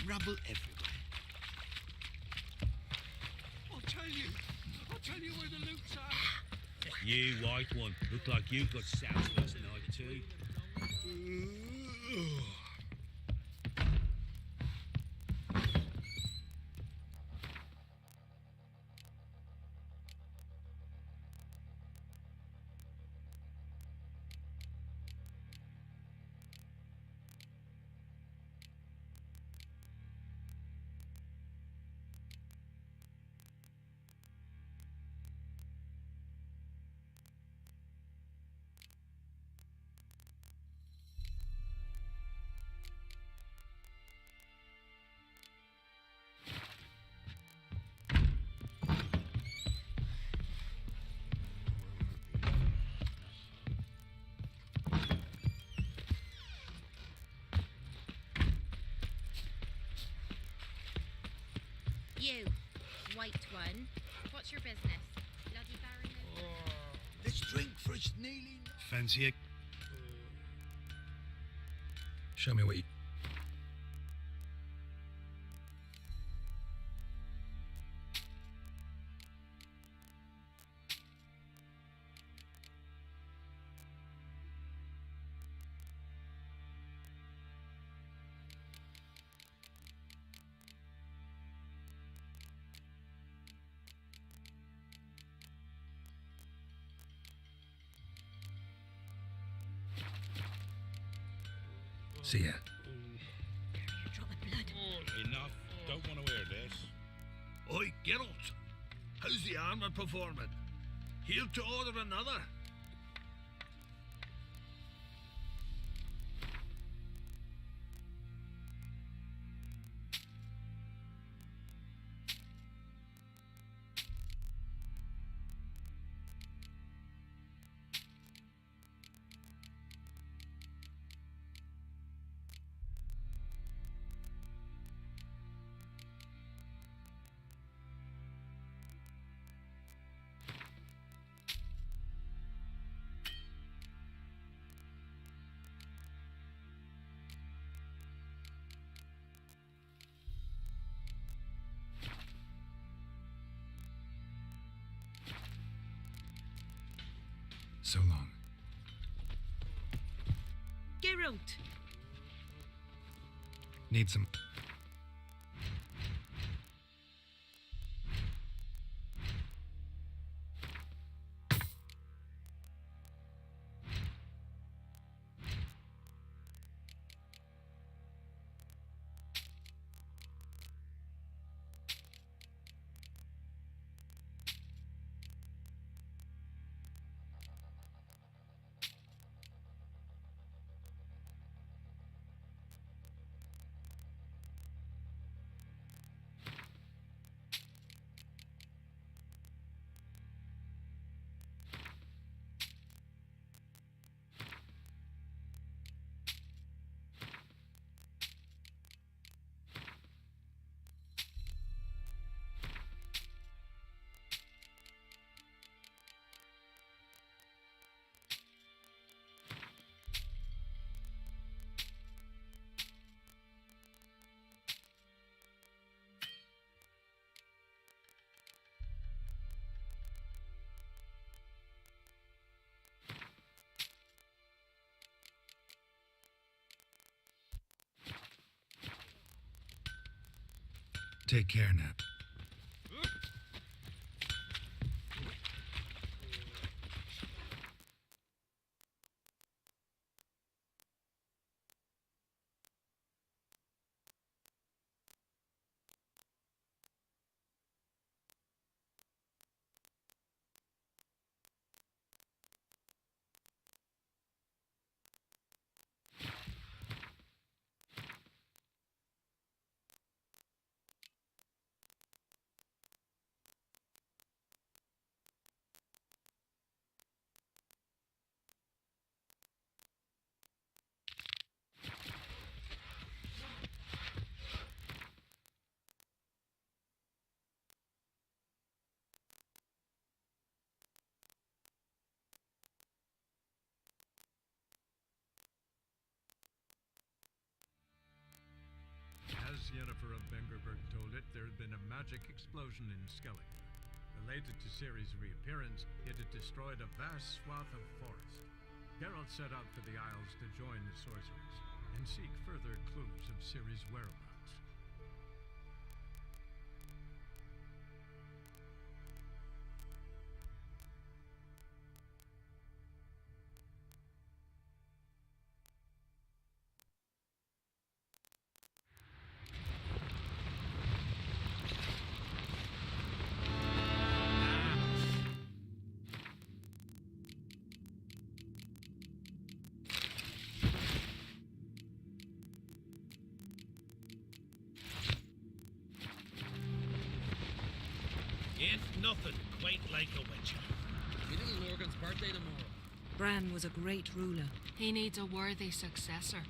rubble everywhere. I'll tell you where the loot's at. You white one, look like you got soused last night too. You, white one. What's your business? Bloody Baron. Let's drink for its kneeling. Fancy it? Show me what you... See ya. Drop the blood. Enough. Don't want to hear this. Oi, Geralt. How's the armour performing? Here to order another? So long. Geralt. Need some... Take care now. Daggerberg told it, there had been a magic explosion in Skellige. Related to Ciri's reappearance, it had destroyed a vast swath of forest. Geralt set out for the Isles to join the sorcerers and seek further clues of Ciri's whereabouts. Ain't nothing quite like a witcher. My little Lorgan's birthday tomorrow. Bran was a great ruler. He needs a worthy successor.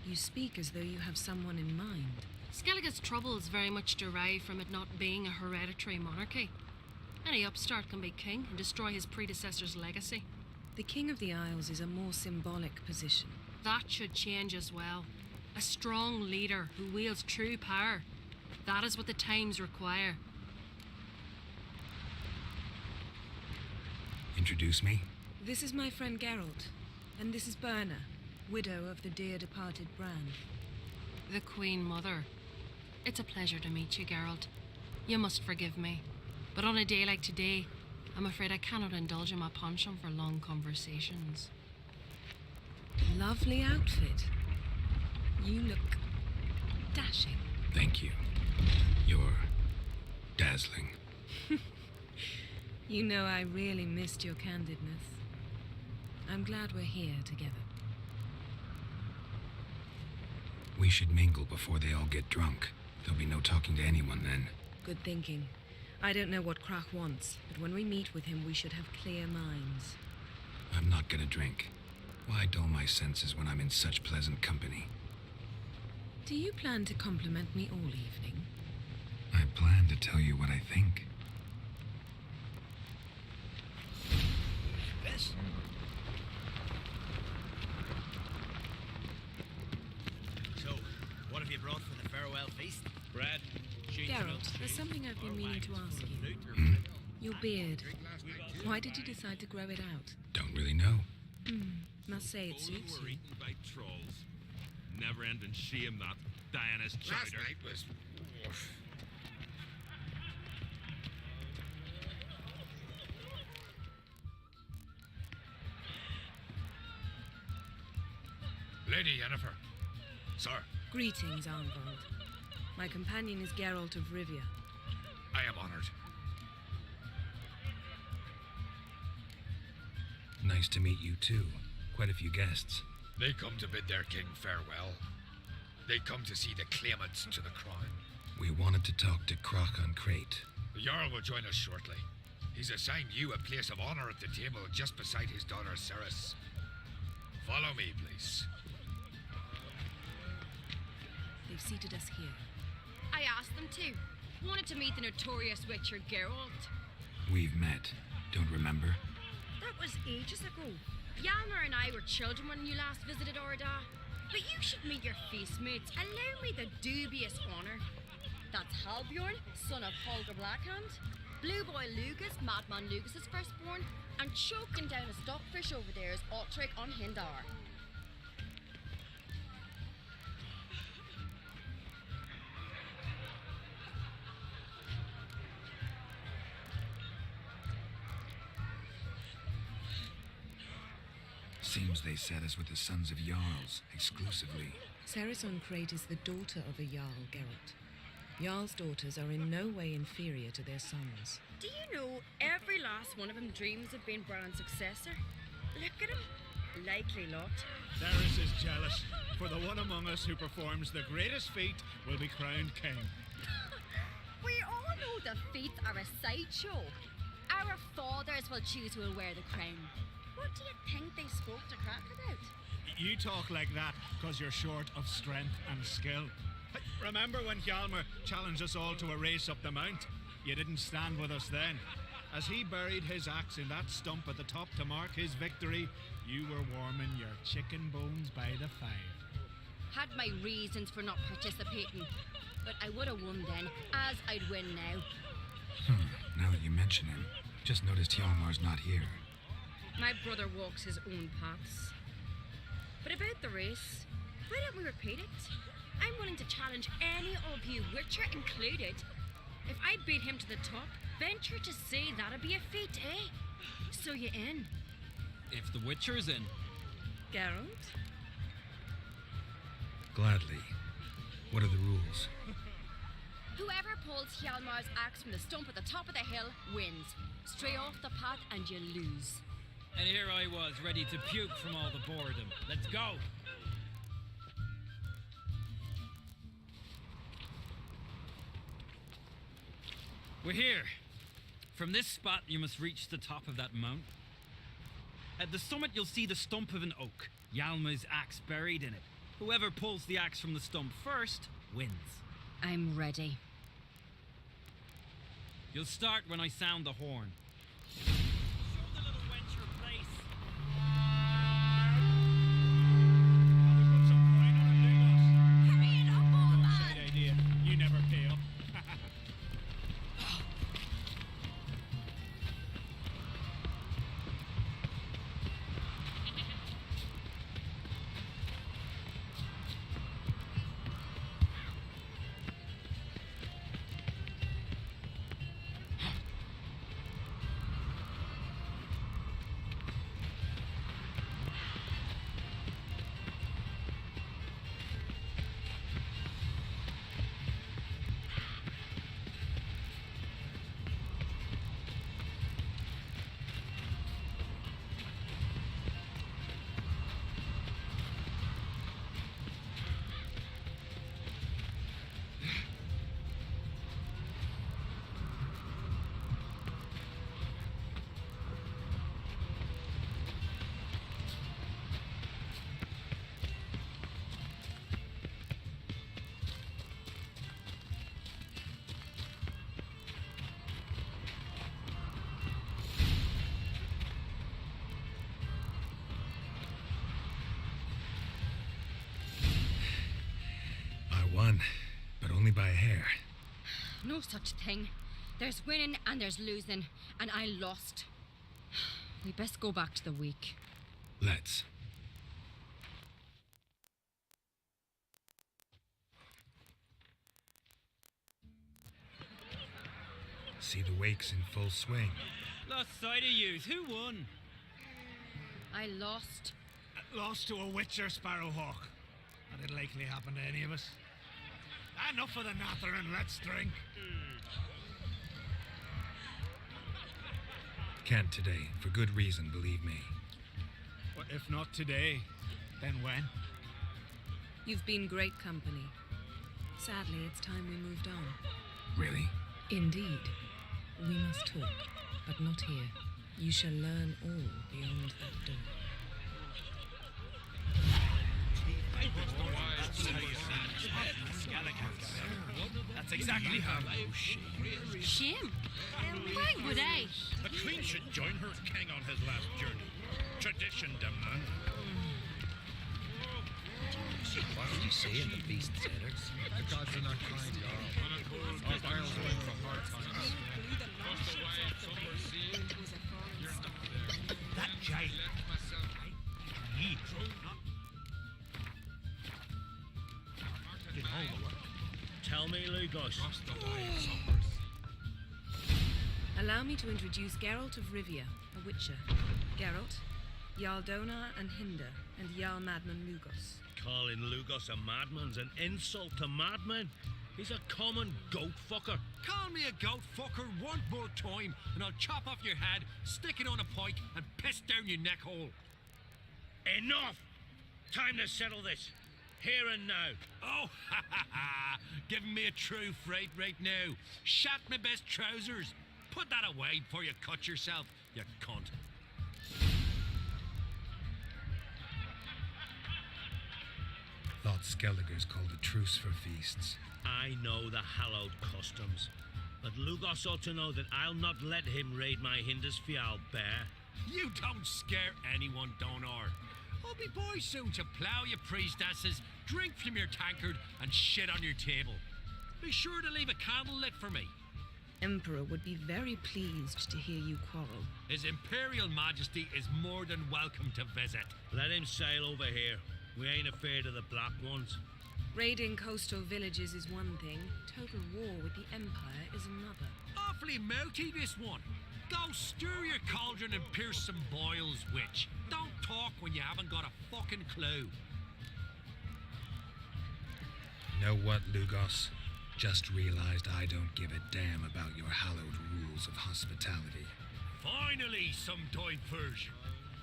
You speak as though you have someone in mind. Skellige's troubles very much derive from it not being a hereditary monarchy. Any upstart can be king and destroy his predecessor's legacy. The King of the Isles is a more symbolic position. That should change as well. A strong leader who wields true power. That is what the times require. Introduce me? This is my friend Geralt, and this is Birna, widow of the dear departed Bran. The Queen Mother. It's a pleasure to meet you, Geralt. You must forgive me, but on a day like today, I'm afraid I cannot indulge in my penchant for long conversations. Lovely outfit. You look dashing. Thank you. You're dazzling. You know I really missed your candidness. I'm glad we're here together. We should mingle before they all get drunk. There'll be no talking to anyone then. Good thinking. I don't know what Crach wants, but when we meet with him, we should have clear minds. I'm not gonna drink. Why dull my senses when I'm in such pleasant company? Do you plan to compliment me all evening? I plan to tell you what I think. This? So, what have you brought for the farewell feast? Brad, Geralt, there's something I've been meaning to ask you. Your beard. Why did you decide to grow it out? Don't really know. Must say it All suits were you. eaten by trolls. Never ending shame that Diana's Last chowder. night was... Lady Yennefer. Sir, Greetings, Arnvald. My companion is Geralt of Rivia. I am honored. Nice to meet you too. Quite a few guests. They come to bid their king farewell. They come to see the claimants to the crown. We wanted to talk to Crach on Crate. The Jarl will join us shortly. He's assigned you a place of honor at the table just beside his daughter Cerys. Follow me, please. They've seated us here. I asked them to. Wanted to meet the notorious witcher Geralt. We've met. Don't remember? That was ages ago. Hjalmar and I were children when you last visited Orda. But you should meet your feast mates. Allow me the dubious honor. That's Halbjorn, son of Holger Blackhand. Blue Boy Lugus, Madman Lugus' firstborn. And choking down a stockfish over there is Otric on Hindar. Seems they set us with the sons of Jarls, exclusively. Cerys on Crate is the daughter of a Jarl, Geralt. Jarl's daughters are in no way inferior to their sons. Do you know every last one of them dreams of being Bran's successor? Look at him. Likely lot. Cerys is jealous, for the one among us who performs the greatest feat will be crowned king. We all know the feats are a sideshow. Our fathers will choose who will wear the crown. What do you think they spoke to Crach about? You talk like that because you're short of strength and skill. Remember when Hjalmar challenged us all to a race up the mount? You didn't stand with us then. As he buried his axe in that stump at the top to mark his victory, you were warming your chicken bones by the fire. Had my reasons for not participating. but I would have won then, as I'd win now. Now that you mention him, just noticed Hjalmar's not here. My brother walks his own paths. But about the race, why don't we repeat it? I'm willing to challenge any of you, Witcher included. If I beat him to the top, venture to say that'd be a feat, eh? So you in? If the Witcher's in. Geralt? Gladly. What are the rules? Whoever pulls Hjalmar's axe from the stump at the top of the hill wins. Stray off the path and you lose. And here I was, ready to puke from all the boredom. Let's go! We're here. From this spot, you must reach the top of that mount. At the summit, you'll see the stump of an oak, Hjalmar's axe buried in it. Whoever pulls the axe from the stump first wins. I'm ready. You'll start when I sound the horn. Show the little wench her place. Hurry it up, old man! Side idea. You never pay up. Won, but only by a hair. No such thing. There's winning and there's losing, and I lost. We best go back to the week. Let's. See the wakes in full swing. Lost sight of yous. Who won? I lost. Lost to a Witcher Sparrowhawk. That didn't likely happen to any of us. Enough of the natter and let's drink. Can't today, for good reason, believe me. But if not today, then when? You've been great company. Sadly, it's time we moved on. Really? Indeed. We must talk, but not here. You shall learn all beyond that door. That's exactly how. Shame. Why would I? The Queen should join her king on his last journey. Tradition demand. What did you say in the beast's edits? The gods are not kind, Jarl. Our Isles are in for hard times. That giant. Tell me, Lugos. Allow me to introduce Geralt of Rivia, a Witcher. Geralt, Jarl Dona and Hinder, and Jarl Madman Lugos. Calling Lugos a madman's an insult to madmen. He's a common goat fucker. Call me a goat fucker one more time, and I'll chop off your head, stick it on a pike, and piss down your neck hole. Enough! Time to settle this. Here and now. Oh, ha ha ha! Giving me a true fright right now. Shat my best trousers. Put that away before you cut yourself, you cunt. Thought Skelliger's called a truce for feasts. I know the hallowed customs, but Lugos ought to know that I'll not let him raid my Hindisfial bear. You don't scare anyone, Donar. I'll be boys soon to plough your priestesses, drink from your tankard, and shit on your table. Be sure to leave a candle lit for me. Emperor would be very pleased to hear you quarrel. His Imperial Majesty is more than welcome to visit. Let him sail over here. We ain't afraid of the black ones. Raiding coastal villages is one thing. Total war with the Empire is another. Awfully mouthy, this one. Go stir your cauldron and pierce some boils, witch. Don't talk when you haven't got a fucking clue. Know what, Lugos? Just realized I don't give a damn about your hallowed rules of hospitality. Finally, some diversion.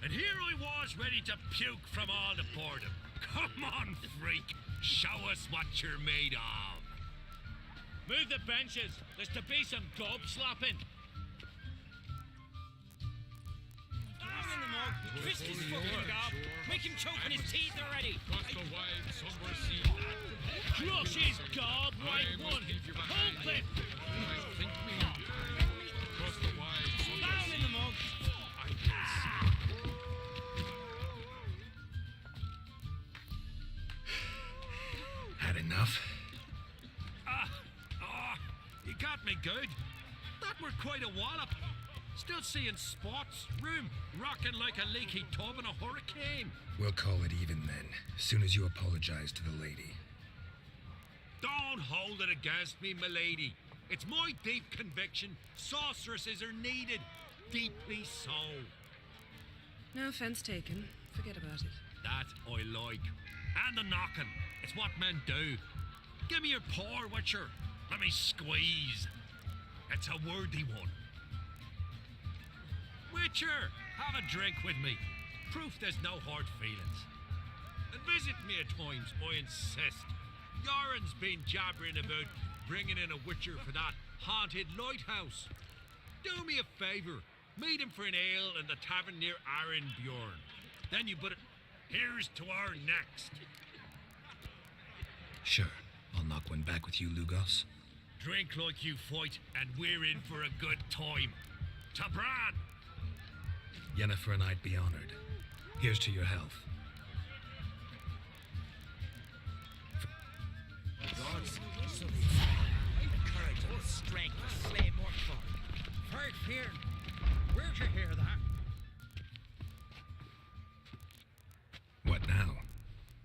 And here I was ready to puke from all the boredom. Come on, freak. Show us what you're made of. Move the benches. There's to be some gob slapping. Down in the mug. Twist his fucking gob. Make him choke on his teeth already. Crush his gob, right one. Pump it. Down in the mug. Had enough? You got me good. That were quite a wallop. Still seeing spots, room rocking like a leaky tub in a hurricane. We'll call it even then, soon as you apologize to the lady. Don't hold it against me, milady. It's my deep conviction sorceresses are needed. Deeply so. No offense taken. Forget about it. That I like. And the knocking. It's what men do. Give me your paw, Witcher. Let me squeeze. It's a worthy one. Witcher, have a drink with me. Proof there's no hard feelings. And visit me at times, I insist. Yoren's been jabbering about bringing in a Witcher for that haunted lighthouse. Do me a favour. Meet him for an ale in the tavern near Arenbjorn. Then you put it, here's to our next. Sure, I'll knock one back with you, Lugos. Drink like you fight, and we're in for a good time. To Bran! Yennefer and I'd be honored. Here's to your health. Courage and strength to slay Morkborn. First fear. Where'd you hear that? What now?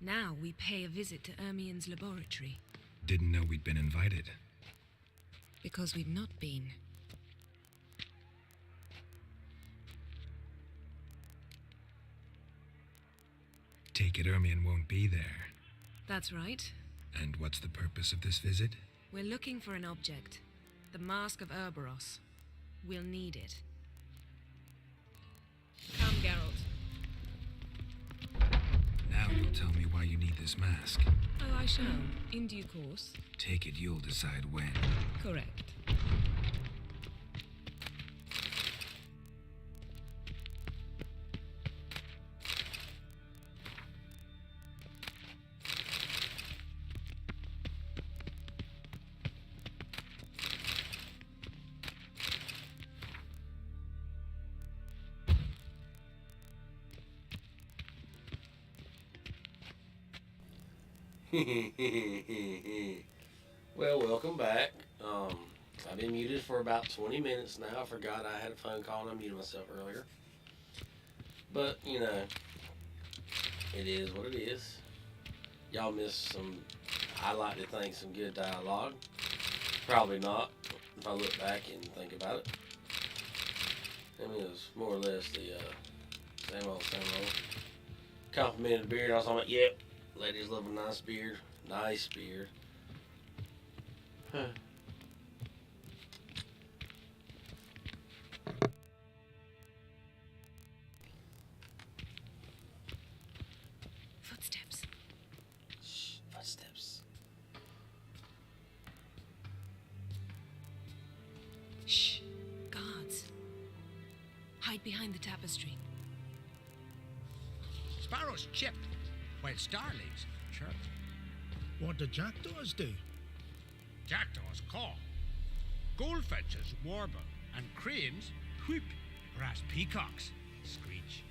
Now we pay a visit to Ermien's laboratory. Didn't know we'd been invited. Because we've not been. Take it Ermien won't be there. That's right. And what's the purpose of this visit? We're looking for an object. The Mask of Urboros. We'll need it. Come, Geralt. Now you'll tell me why you need this mask. Oh, I shall. In due course. Take it you'll decide when. Correct. Well, welcome back. I've been muted for about 20 minutes now. I forgot I had a phone call and I muted myself earlier. But, you know, it is what it is. Y'all missed some, I like to think, some good dialogue. Probably not, if I look back and think about it. I mean, it was more or less the same old. Complimented the beard. I was talking about, yep, ladies love a nice beard. Nice beard. Huh. Footsteps. Shh, footsteps. Shh. Guards. Hide behind the tapestry. Sparrows chip, while starlings chirp. What do jackdaws do? Jackdaws caw. Goldfinches warble, and cranes whoop, whereas peacocks screech.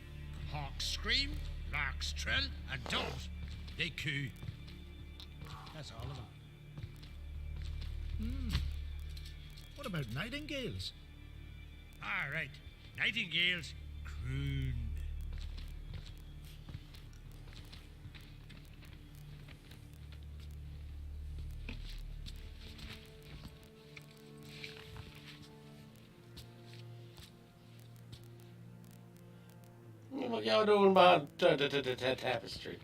Hawks scream, larks trill, and doves, they coo. That's all of them. What about nightingales? All right. Nightingales croon. What y'all doing behind tapestry?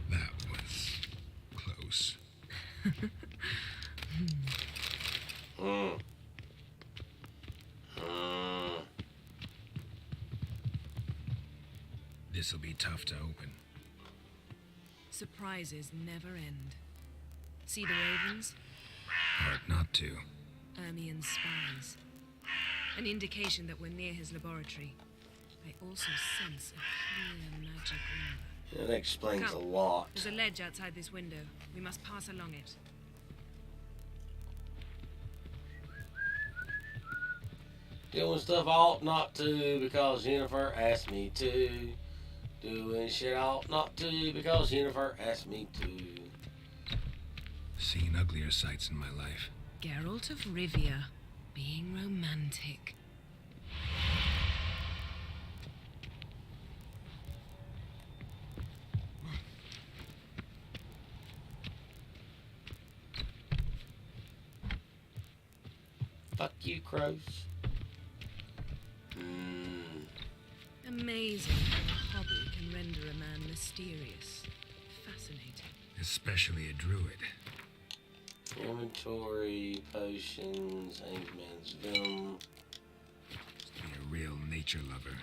That was close. This'll be tough to open. Surprises never end. See the ravens? Hard not to. Ermien's spies. An indication that we're near his laboratory. I also sense a clear magic aura. That explains Come. a lot. There's a ledge outside this window. We must pass along it. Doing stuff I ought not to because Jennifer asked me to. Doing shit I ought not to because Jennifer asked me to. Seen uglier sights in my life. Geralt of Rivia, being romantic. Fuck you, crows. Amazing how a hobby can render a man mysterious. Fascinating. Especially a druid. Inventory, potions, Angeman's Venom. Be a real nature lover.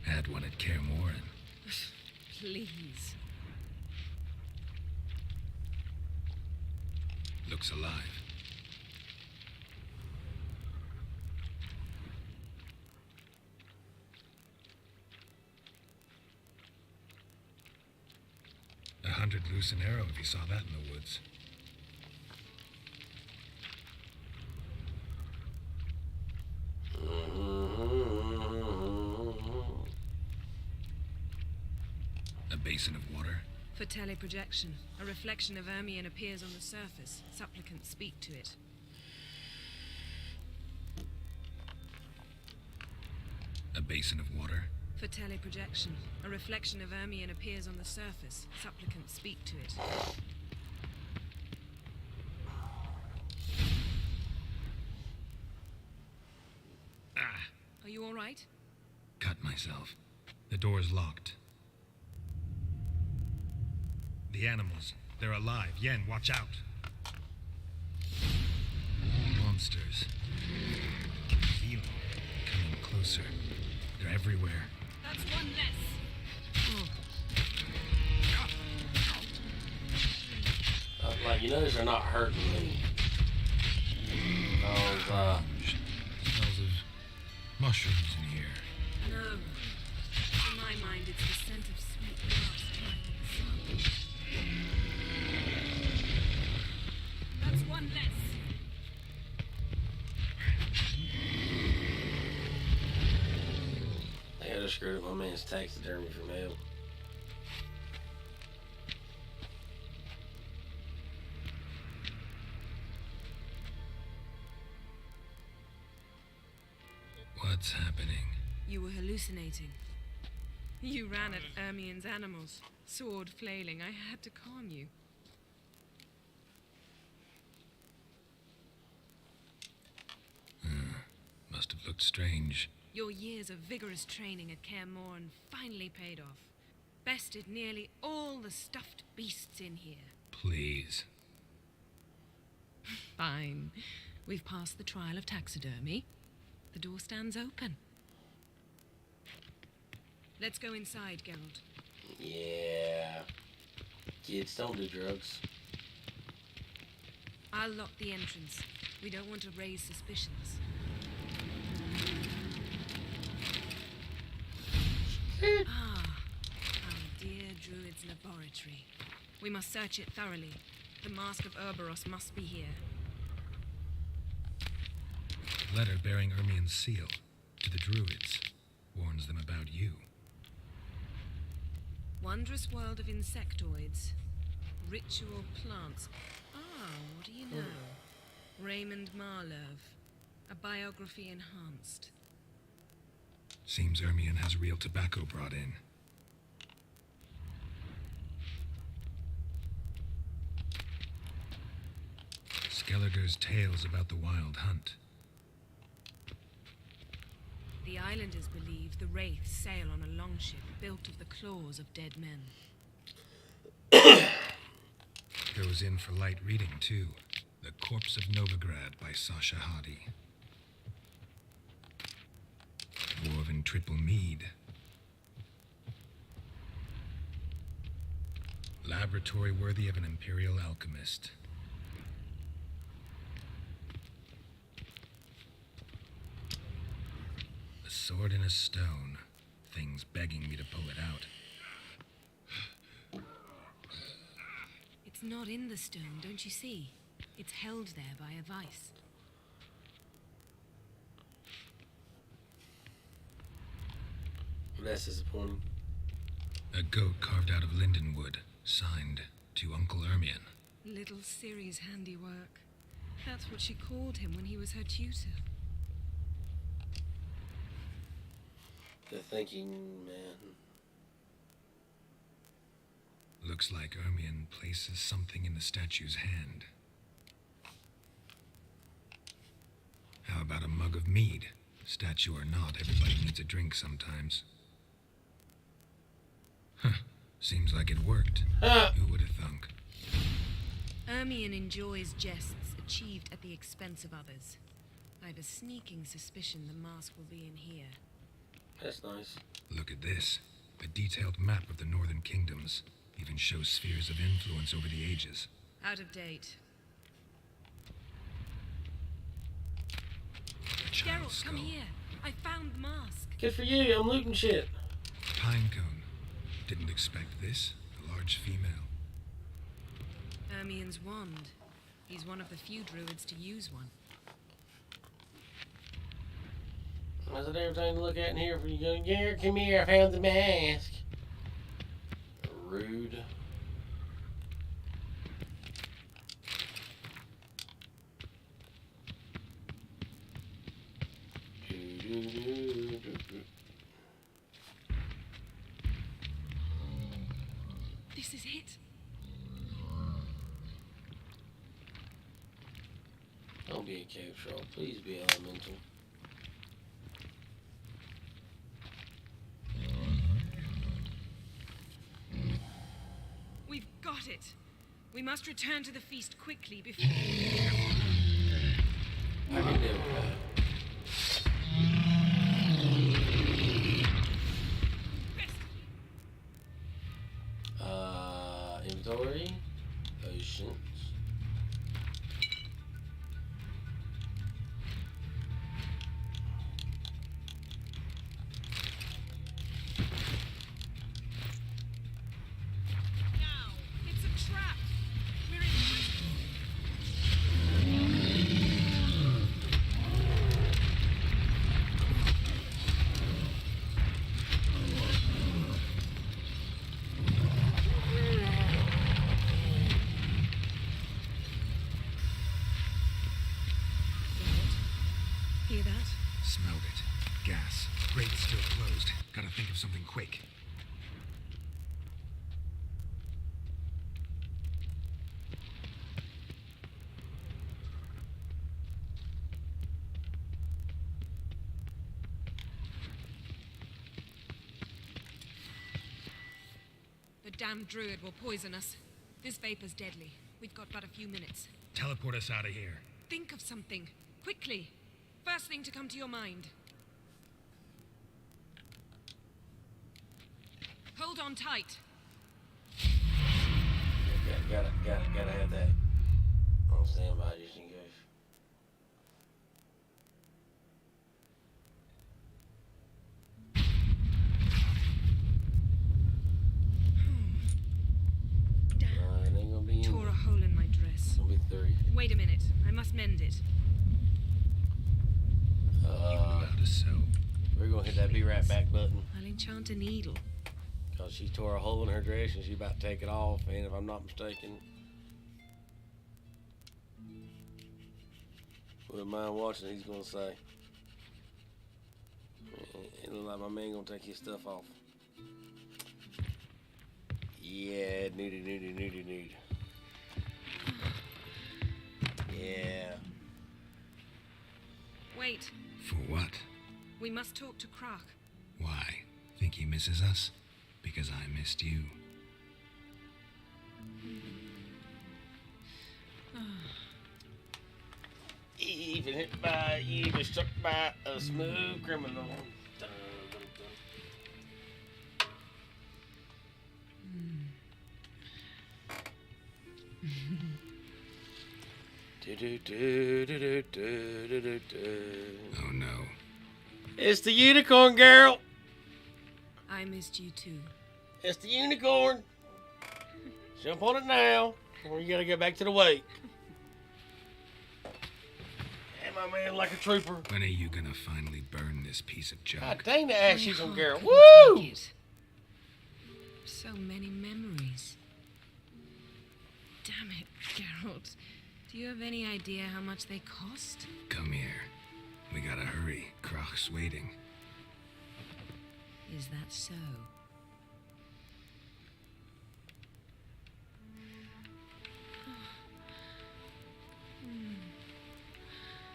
Had one at Kaer Morhen. Please. Looks alive. $100 loose an arrow if you saw that in the woods. A basin of water. For teleprojection, a reflection of Ermien appears on the surface. Supplicants speak to it. A basin of water. For teleprojection, a reflection of Ermien appears on the surface. Supplicants speak to it. Are you all right? Cut myself. The door's locked. The animals, they're alive. Yen, watch out. Monsters. Feel them coming closer. They're everywhere. That's one less. Like, you notice they're not hurting me. Smells of mushrooms in here. No. In my mind, it's the scent of sweet grass drying in the sun. That's one less. I gotta screw up my man's taxidermy for mail. What's happening? You were hallucinating. You ran at Ermien's animals, sword flailing. I had to calm you. Must have looked strange. Your years of vigorous training at Kaer Morhen finally paid off. Bested nearly all the stuffed beasts in here. Please. Fine. We've passed the trial of taxidermy. The door stands open. Let's go inside, Geralt. Yeah. Kids don't do drugs. I'll lock the entrance. We don't want to raise suspicions. Our dear druid's laboratory. We must search it thoroughly. The Mask of Urboros must be here. Letter bearing Ermien's seal to the druids warns them about you. wondrous world of insectoids. Ritual plants. Ah, what do you know? Raymond Marlove. A biography enhanced. Seems Ermion has real tobacco brought in. Skelliger's tales about the wild hunt. The islanders believe the wraiths sail on a longship built of the claws of dead men. Goes in for light reading, too. The Corpse of Novigrad by Sasha Hadi. Dwarven Triple Mead. Laboratory worthy of an imperial alchemist. A sword in a stone. Things begging me to pull it out. It's not in the stone, don't you see? It's held there by a vice. That's disappointing. A goat carved out of lindenwood, signed to Uncle Ermion. Little Ciri's handiwork. That's what she called him when he was her tutor. The thinking man. Looks like Ermion places something in the statue's hand. How about a mug of mead? Statue or not, everybody needs a drink sometimes. Huh. Seems like it worked. Who would have thunk? Ermion enjoys jests achieved at the expense of others. I've a sneaking suspicion the mask will be in here. That's nice. Look at this. A detailed map of the Northern Kingdoms. Even shows spheres of influence over the ages. Out of date. Geralt, come here. I found the mask. Good for you. I'm looting shit. Pinecone. Didn't expect this. A large female. Ermion's wand. He's one of the few druids to use one. Is it everything to look at in here for you go, Garrett, come here, I found the mask. Rude. This is it. Don't be a cave troll. Please be elemental. We've got it. We must return to the feast quickly before... I can do it. Inventory. Potions. It's a trap. We're in prison. Hear that? Smelled it. Gas. Grate's still closed. Gotta think of something quick. The damned druid will poison us. This vapor's deadly. We've got but a few minutes. Teleport us out of here. Think of something. Quickly. First thing to come to your mind. Hold on tight. Gotta have that on standby just in case. It ain't gonna be in Tore a hole in my dress. It'll be 3. Wait a minute. I must mend it. You knew how to sew. We're gonna hit that be right back button. I'll enchant a needle. Because she tore a hole in her dress and she's about to take it off, and if I'm not mistaken. Wouldn't mind watching, he's going to say. It looks like my man going to take his stuff off. Yeah, nude. Yeah. Wait, For what? we must talk to Croc. Why? Think he misses us? Because I missed you. Even hit by, even struck by a smooth criminal. Dun, dun, dun. Oh no. It's the unicorn girl. I missed you too. It's the unicorn. Jump on it now, or you gotta go back to the wake. And my man like a trooper. When are you gonna finally burn this piece of junk? God dang the ass she's on girl. Couldn't Woo! take it. So many memories. Damn it, Geralt. Do you have any idea how much they cost? Come here. We gotta hurry. Croc's waiting. Is that so?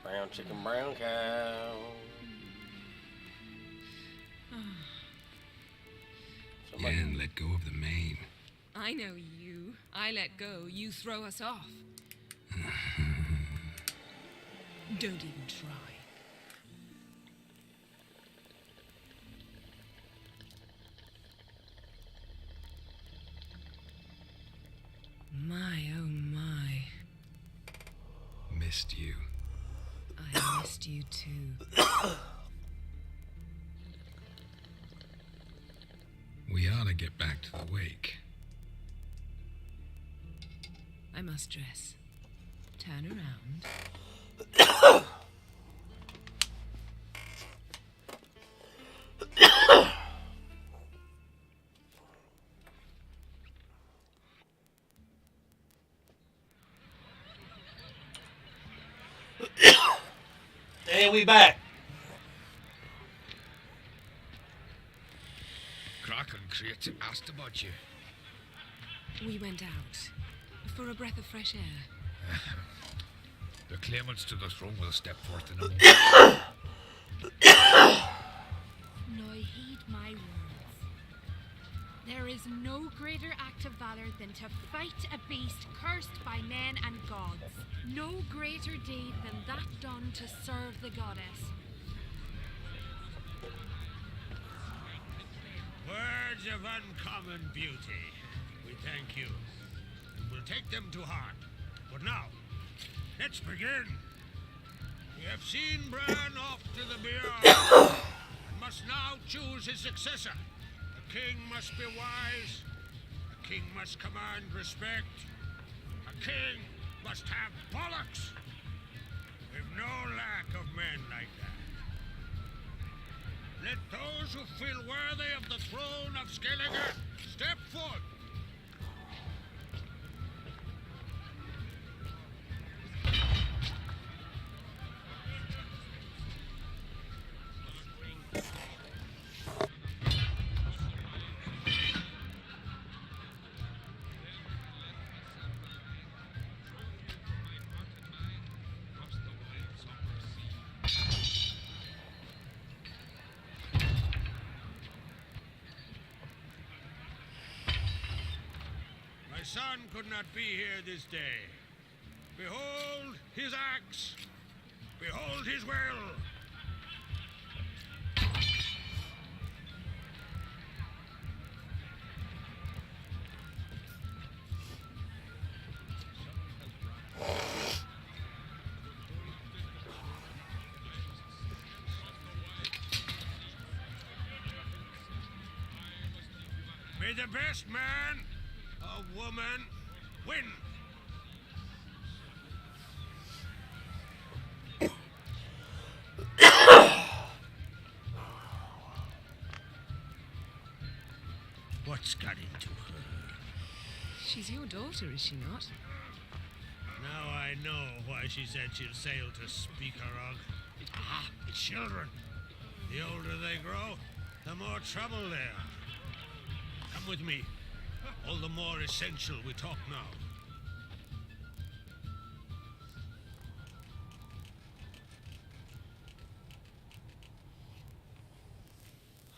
Brown chicken, brown cow. And let go of the mane. I know you. I let go. You throw us off. Don't even try. My, oh my. Missed you. I missed you too. We ought to get back to the wake. I must dress. Turn around. And we back. Croc and Crates asked about you. We went out for a breath of fresh air. The claimants to the throne will step forth in a moment. Now heed my words. There is no greater act of valor than to fight a beast cursed by men and gods. No greater deed than that done to serve the goddess. Words of uncommon beauty. We thank you. We'll take them to heart. But now, let's begin. We have seen Bran off to the beyond, and must now choose his successor. A king must be wise. A king must command respect. A king must have bollocks. We've no lack of men like that. Let those who feel worthy of the throne of Skellige step forth. My son could not be here this day. Behold his axe. Behold his will. May the best man or woman win. What's got into her? She's your daughter, is she not? Now I know why she said she'll sail to Speakerog. Ah, the children. The older they grow, the more trouble they are. Come with me. All the more essential we talk now.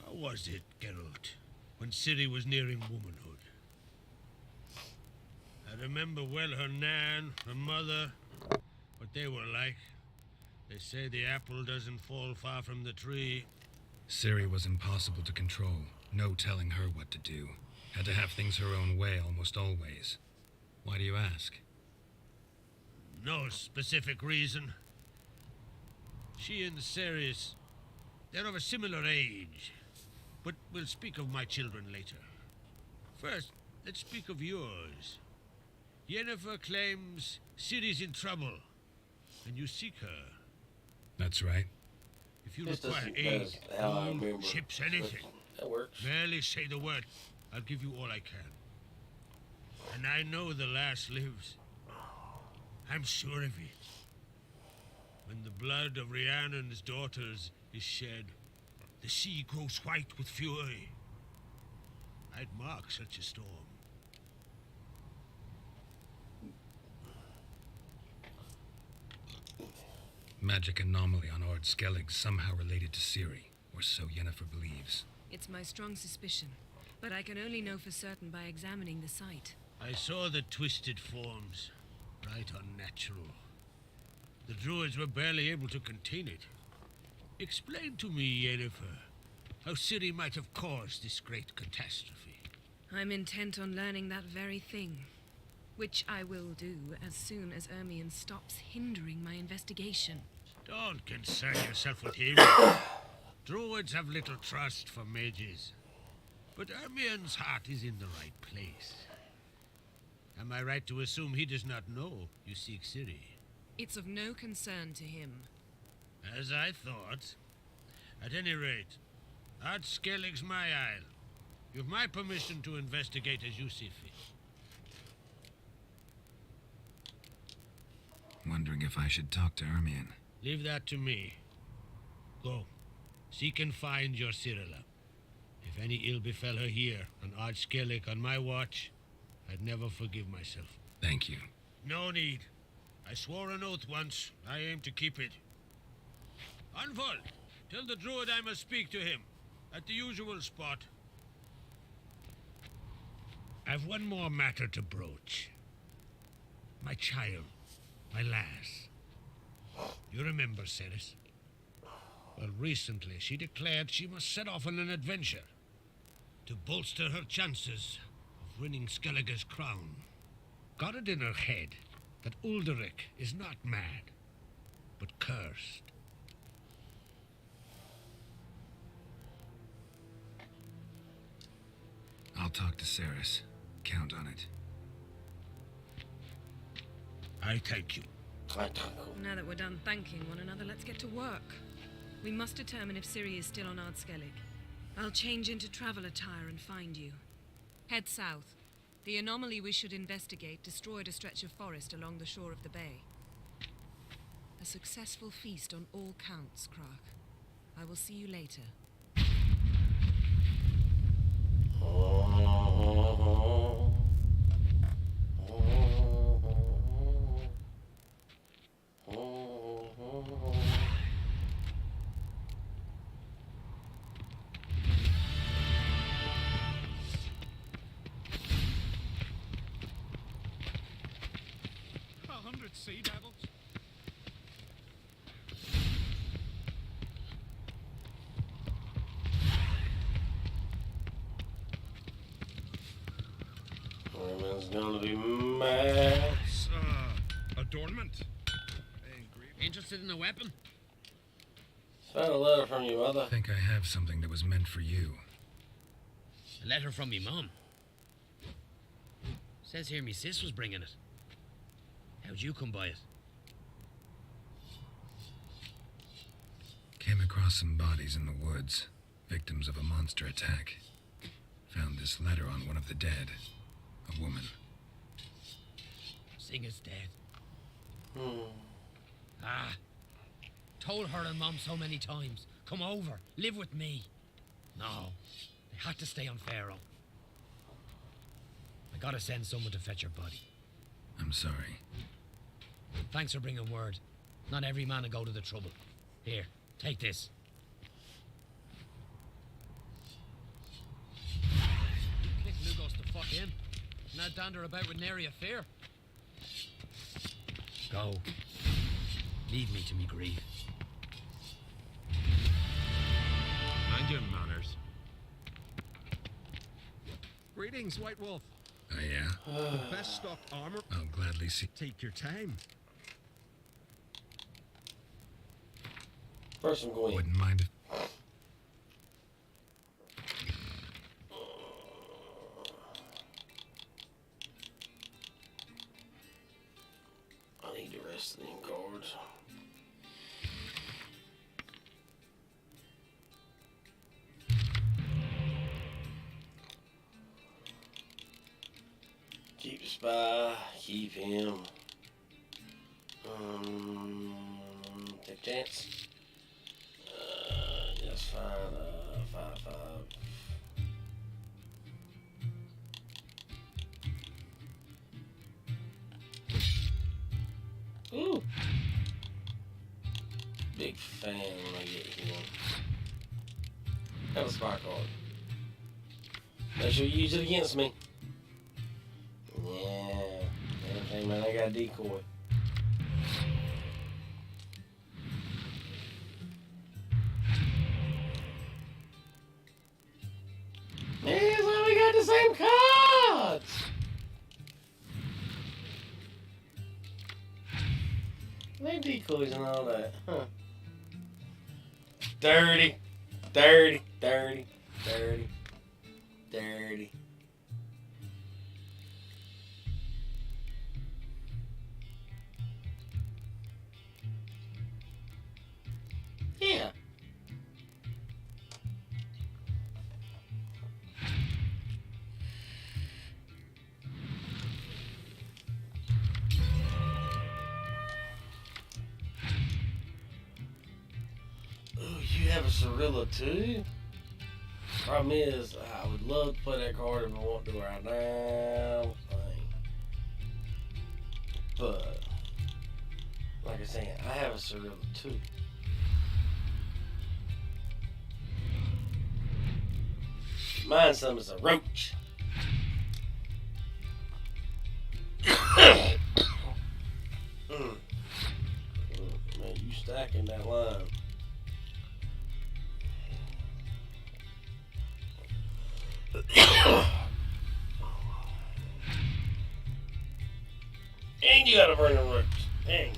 How was it, Geralt, when Ciri was nearing womanhood? I remember well her nan, her mother, what they were like. They say the apple doesn't fall far from the tree. Ciri was impossible to control. No telling her what to do. Had to have things her own way almost always. Why do you ask? No specific reason. She and Ceres, they're of a similar age. But we'll speak of my children later. First, let's speak of yours. Yennefer claims Ciri's in trouble, and you seek her. That's right. If you This require doesn't- aid, that's how I food, remember. ships, anything, That works. barely say the word. I'll give you all I can. And I know the lass lives. I'm sure of it. When the blood of Rhiannon's daughters is shed, the sea grows white with fury. I'd mark such a storm. Magic anomaly on Ard Skellig somehow related to Ciri, or so Yennefer believes. It's my strong suspicion, but I can only know for certain by examining the site. I saw the twisted forms. Right unnatural. The druids were barely able to contain it. Explain to me, Yennefer, how Ciri might have caused this great catastrophe. I'm intent on learning that very thing, which I will do as soon as Ermion stops hindering my investigation. Don't concern yourself with him. Druids have little trust for mages. But Ermion's heart is in the right place. Am I right to assume he does not know you seek Ciri? It's of no concern to him. As I thought. At any rate, Ard Skellig's my isle. You've my permission to investigate as you see fit. Wondering if I should talk to Ermion. Leave that to me. Go. Seek and find your Cyrilla. If any ill befell her here on Ard Skellig on my watch, I'd never forgive myself. Thank you. No need. I swore an oath once. I aim to keep it. Anvald, tell the druid I must speak to him. At the usual spot. I've one more matter to broach. My child. My lass. You remember Ceres? Well, recently she declared she must set off on an adventure to bolster her chances of winning Skellige's crown. Got it in her head that Ulderich is not mad, but cursed. I'll talk to Ceres. Count on it. I thank you. Now that we're done thanking one another, let's get to work. We must determine if Ciri is still on Ard Skellig. I'll change into travel attire and find you. Head south. The anomaly we should investigate destroyed a stretch of forest along the shore of the bay. A successful feast on all counts, Crach. I will see you later. Sea devils. Ermion's gonna be mad. Adornment. Interested in a weapon? Found a letter from your mother. I think I have something that was meant for you. A letter from me mum. Says here me sis was bringing it. How'd you come by it? Came across some bodies in the woods, victims of a monster attack. Found this letter on one of the dead. A woman. Singer's dead. Ah. Told her and Mom so many times. Come over. Live with me. No. They had to stay on Pharaoh. I gotta send someone to fetch her body. I'm sorry. Thanks for bringing word. Not every man will go to the trouble. Here, take this. Kick Lugos to fuck him. Now dander about with nary a fear. Go. Leave me to me grief. Mind your manners. Greetings, White Wolf. Oh, yeah? The best stocked armor. I'll gladly see. Take your time. First, I'm going. Wouldn't mind if... I need the rest of them cards. Keep the spy, keep him. Take a chance. That's fine. 5. Ooh. Big fan when I get him. Have a spy card. Make sure you use it against me. Yeah. Everything, man. I got a decoy. Man, it's only got the same cards. They decoys and all that, huh? Dirty. Yeah. Ooh, you have a Cirilla too? Problem is, I would love to play that card if I want to right now. But, like I say, I have a Cirilla too. Mine's some is a roach. Man, you stacking that line. And you gotta burn the roots. Dang.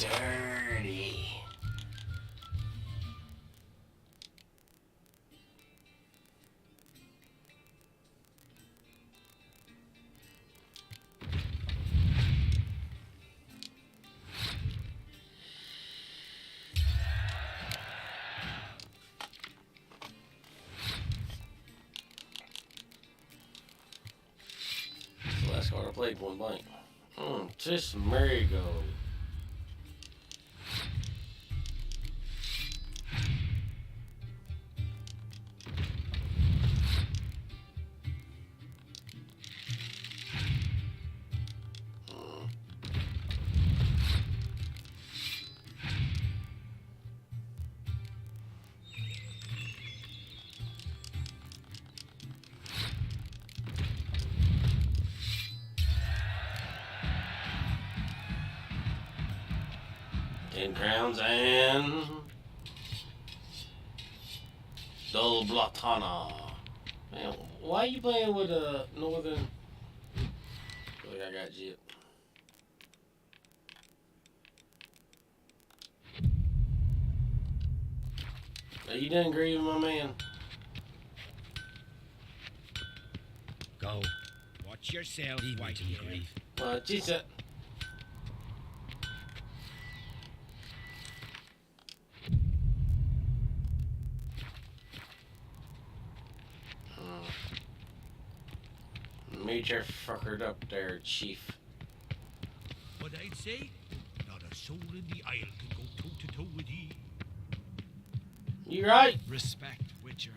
dirty. The last card I played, point blank. Just Marigold. Ten crowns and Dol Blatana. Man, why are you playing with a northern? Look, I got Jip. Are you done grieving, my man? Go. Watch yourself, Leave me white to hair. grieve. She said. Major fuckered up there, Chief. What I'd say, not a soul in the isle can go toe to toe with he. You right? Respect, Witcher.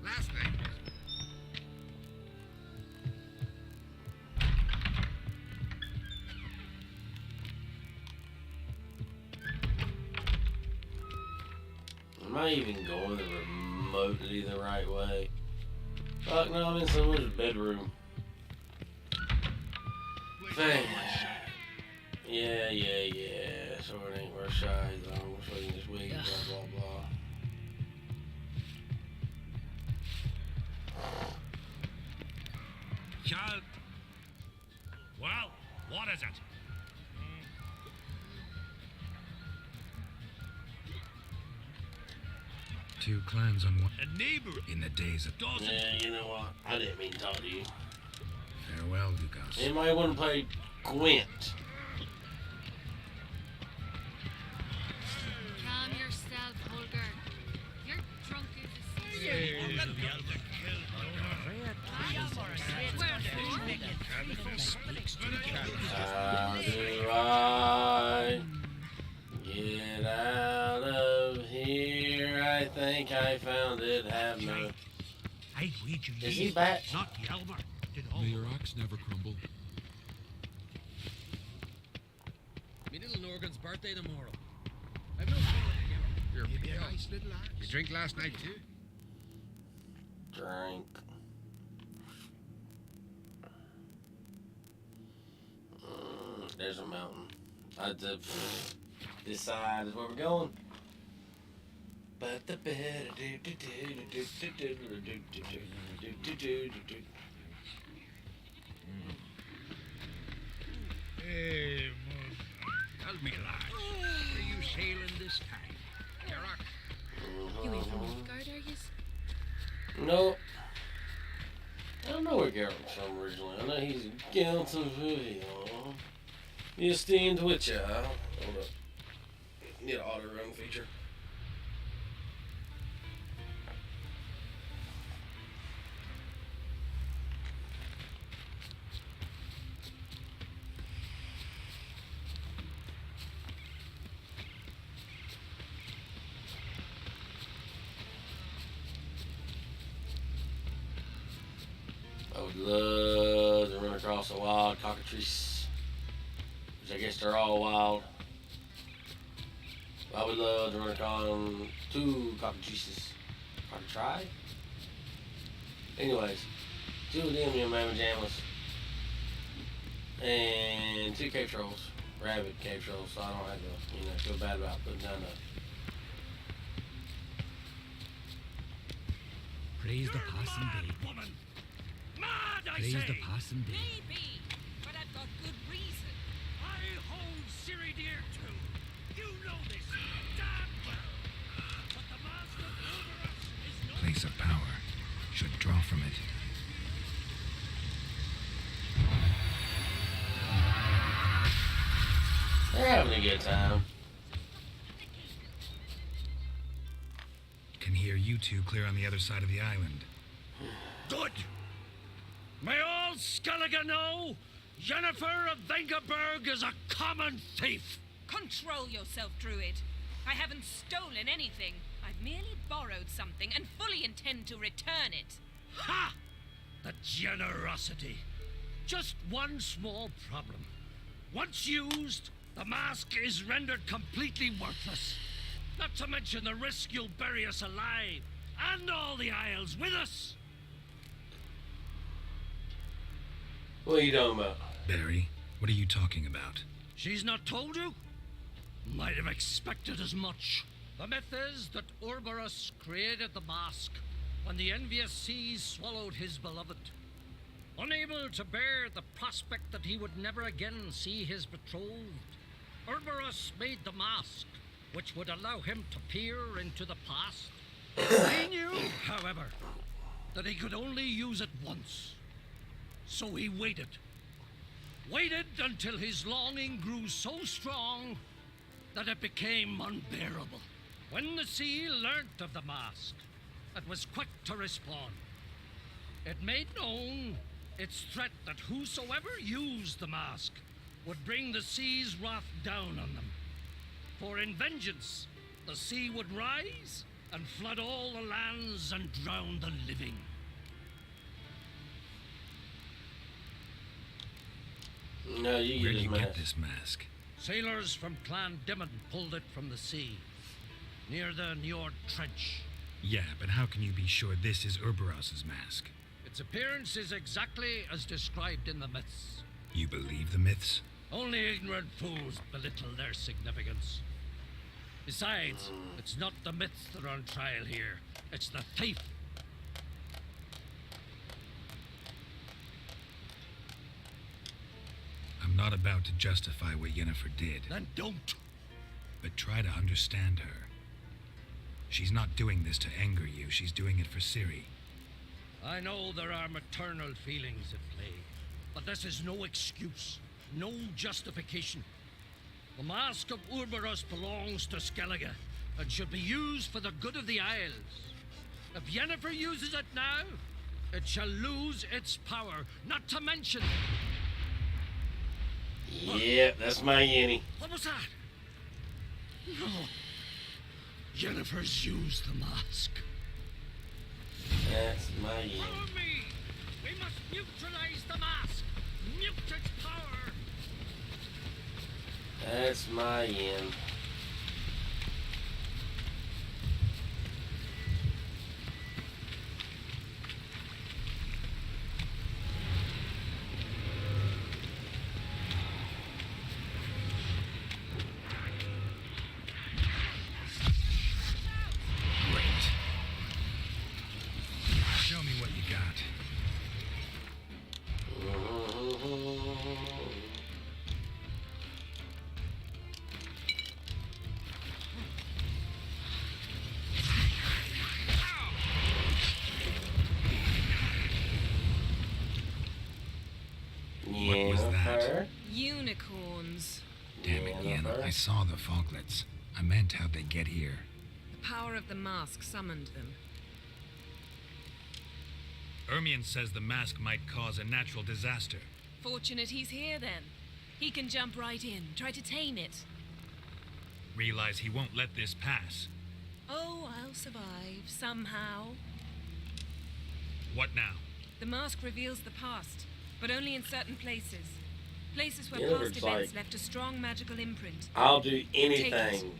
Last night. Am I even going remotely the right way? Fuck no, I'm in someone's bedroom. Fang. Yeah. So it ain't worth shy though. We're swinging this week, blah blah blah. Child. Well, what is it? Two clans on one. A neighbor. In the days of Doesn't. Yeah, you know what? I didn't mean to talk to you. farewell, Lucas. Anybody want to play Gwent? Calm yourself, Holger. You're drunk as a How do I get out of here? I think I found it. Have no. I'd wager Is he back? Not Yalmar. Did all. May your axe never crumble. Me little Norgan's birthday tomorrow. I've no feeling You're Maybe a nice little axe. You drink last night too? Drink. There's a mountain. This side is where we're going. But the better Hey, tell me, lad, are you sailing this time? You ain't from Nilfgaard, are you? No. I don't know where Geralt's from originally. I know he's Geralt of Rivia. The esteemed Witcher. Hold up. Need an auto run feature. I would love to run across a wild cockatrice, which I guess they're all wild. I would love to run across two cockatrices. Cockatrice? Anyways, two of them young mamma jammas. And two cave trolls. Rabid cave trolls, so I don't have to, feel bad about putting down Praise the possum baby. Woman, I Plays say? the passing day. Maybe, but I've got good reason. I hold Siri dear too. You know this damn well. But the mask of Uberus is no Place of power. Should draw from it. They're having a good time. Can hear you two clear on the other side of the island. good. May all Skellige know Yennefer of Vengerberg is a common thief. Control yourself, Druid. I haven't stolen anything. I've merely borrowed something and fully intend to return it. Ha! The generosity. Just one small problem. Once used, the mask is rendered completely worthless. Not to mention the risk you'll bury us alive, and all the Isles with us. What are you talking about? Barry, what are you talking about? She's not told you? Might have expected as much. The myth is that Urberus created the mask when the envious seas swallowed his beloved. Unable to bear the prospect that he would never again see his betrothed, Urberus made the mask, which would allow him to peer into the past. He knew, however, that he could only use it once. So he waited. Waited until his longing grew so strong that it became unbearable. When the sea learnt of the mask, it was quick to respond. It made known its threat that whosoever used the mask would bring the sea's wrath down on them. For in vengeance, the sea would rise and flood all the lands and drown the living. No, you Where'd get you his get mask. this mask? Sailors from Clan Dimon pulled it from the sea, near the Njord Trench. Yeah, but how can you be sure this is Urberos's mask? Its appearance is exactly as described in the myths. You believe the myths? Only ignorant fools belittle their significance. Besides, it's not the myths that are on trial here. It's the thief. I'm not about to justify what Yennefer did. Then don't. But try to understand her. She's not doing this to anger you. She's doing it for Ciri. I know there are maternal feelings at play, but this is no excuse, no justification. The mask of Urberus belongs to Skellige and should be used for the good of the Isles. If Yennefer uses it now, it shall lose its power, not to mention... Yeah, that's my Yenny. What was that? No. Yennefer's used the mask. That's my Yenny. Follow me! We must neutralize the mask! Mute its power! That's my Yen. Great. Show me what you got. What was that? Unicorns. Damn it, Yen. I saw the foglets. I meant how'd they get here. The power of the mask summoned them. Ermion says the mask might cause a natural disaster. Fortunate he's here then. He can jump right in, try to tame it. Realize he won't let this pass. Oh, I'll survive, somehow. What now? The mask reveals the past, but only in certain places. Places where Yeah, past it's events like- left a strong magical imprint. I'll do Take it. anything.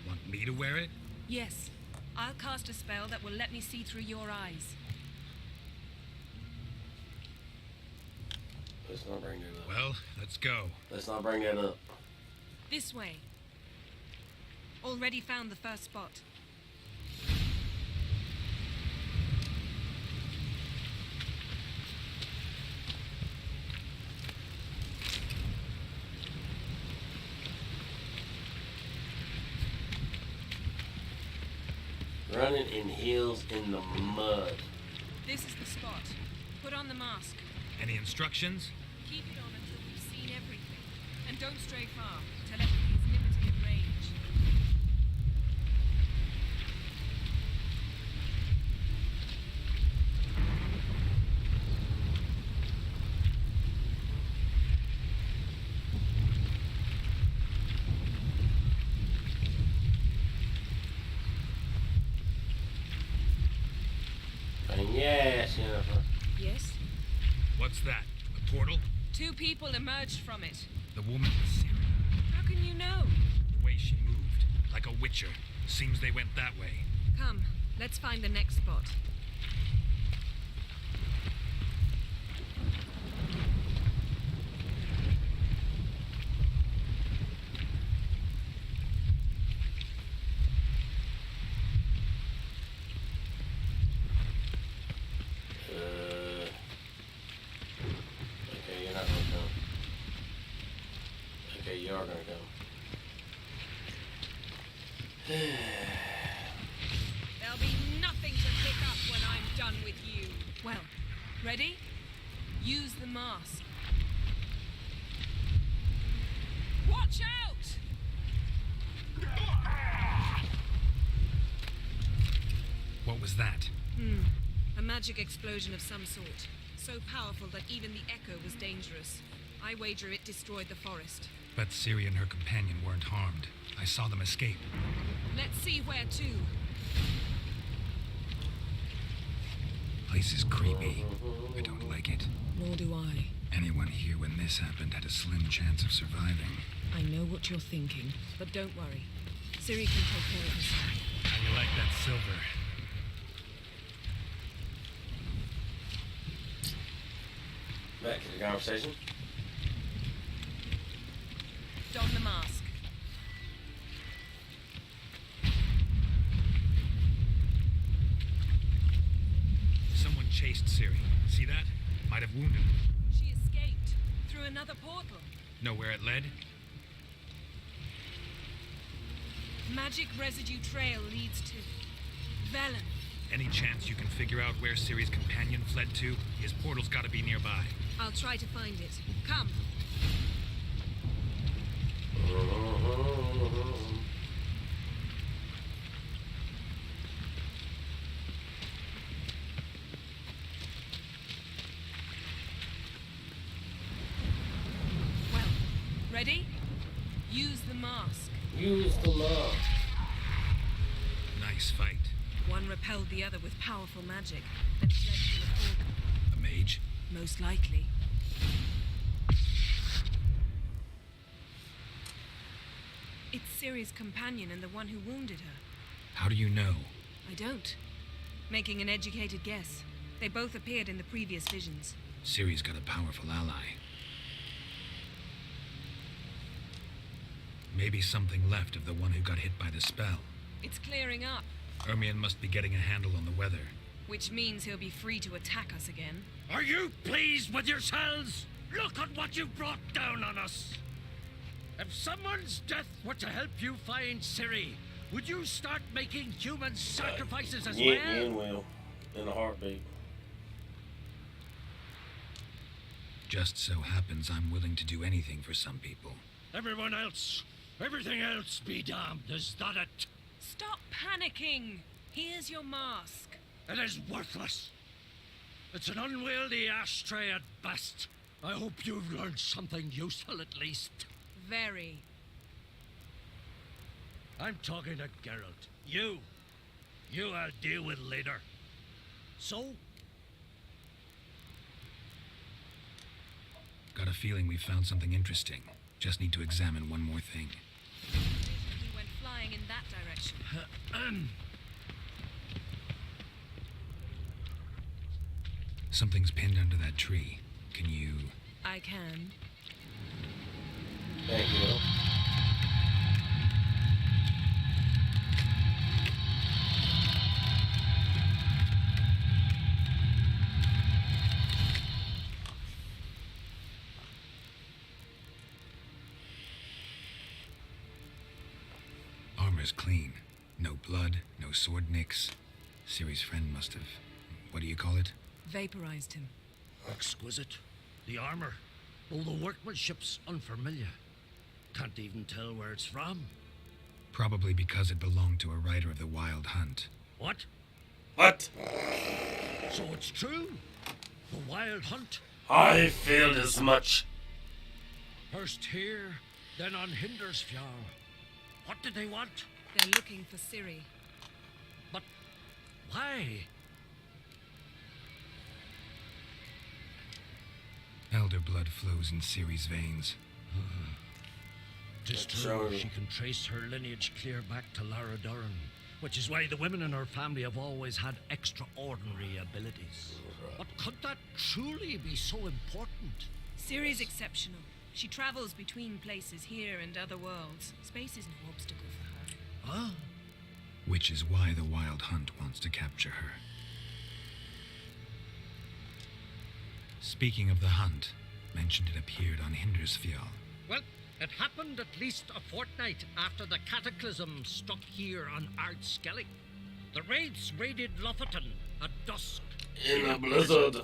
Want me to wear it? Yes, I'll cast a spell that will let me see through your eyes. Let's not bring that up. Well, let's go. Let's not bring that up. This way. Already found the first spot. running in heels in the mud. This is the spot. Put on the mask. Any instructions? Keep it on until we've seen everything. And don't stray far. Telepathy is limited in range. And yes, Jennifer. Yes? What's that? A portal? 2 people emerged from it. The woman was Siri. How can you know? The way she moved, like a witcher. Seems they went that way. Come, let's find the next spot. Okay, you're not gonna come. Okay, you are gonna come. There'll be nothing to pick up when I'm done with you. Well, ready? Use the mask. Watch out! What was that? A magic explosion of some sort. So powerful that even the echo was dangerous. I wager it destroyed the forest. But Siri and her companion weren't harmed. I saw them escape. Let's see where to. Place is creepy. I don't like it. Nor do I. Anyone here when this happened had a slim chance of surviving. I know what you're thinking, but don't worry. Siri can take care of herself. How you like that silver? Back to the conversation. Don the mask. Someone chased Siri. See that? Might have wounded her. She escaped through another portal. Know where it led? Magic residue trail leads to Velen. Any chance you can figure out where Siri's companion fled to? His portal's gotta be nearby. I'll try to find it. Come. Well, ready? Use the mask. Use the mask. Nice fight. One repelled the other with powerful magic and fled through a portal. A mage? Most likely. It's Siri's companion and the one who wounded her. How do you know? I don't. Making an educated guess. They both appeared in the previous visions. Siri's got a powerful ally. Maybe something left of the one who got hit by the spell. It's clearing up, Ermion must be getting a handle on the weather. which means he'll be free to attack us again. Are you pleased with yourselves? Look at what you brought down on us. If someone's death were to help you find Ciri, would you start making human sacrifices as well? Yin will, in a heartbeat. Just so happens I'm willing to do anything for some people. Everyone else, everything else be damned, is that it? Stop panicking! Here's your mask. It is worthless. It's an unwieldy ashtray at best. I hope you've learned something useful at least. Very. I'm talking to Geralt. You I'll deal with later. So? Got a feeling we found something interesting. Just need to examine one more thing. He went flying in that direction. Something's pinned under that tree. Can you... I can. Thank you. Armor's clean. No blood, no sword nicks. Ciri's friend must have... What do you call it? Vaporized him. Exquisite. The armor. Oh, the workmanship's unfamiliar. Can't even tell where it's from. Probably because it belonged to a rider of the Wild Hunt. What? What? So it's true? The Wild Hunt? I feared as much. First here, then on Hindersfjall. What did they want? They're looking for Ciri. But why? Elder blood flows in Ciri's veins. Tis true, she can trace her lineage clear back to Lara Duran, which is why the women in her family have always had extraordinary abilities. But could that truly be so important? Ciri's exceptional. She travels between places here and other worlds. Space is no obstacle for her. Ah. Which is why the Wild Hunt wants to capture her. Speaking of the hunt, mentioned it appeared on Hindersfjall. Well, it happened at least a fortnight after the cataclysm struck here on Ardskellig. The raids raided Lofoten at dusk. In a blizzard.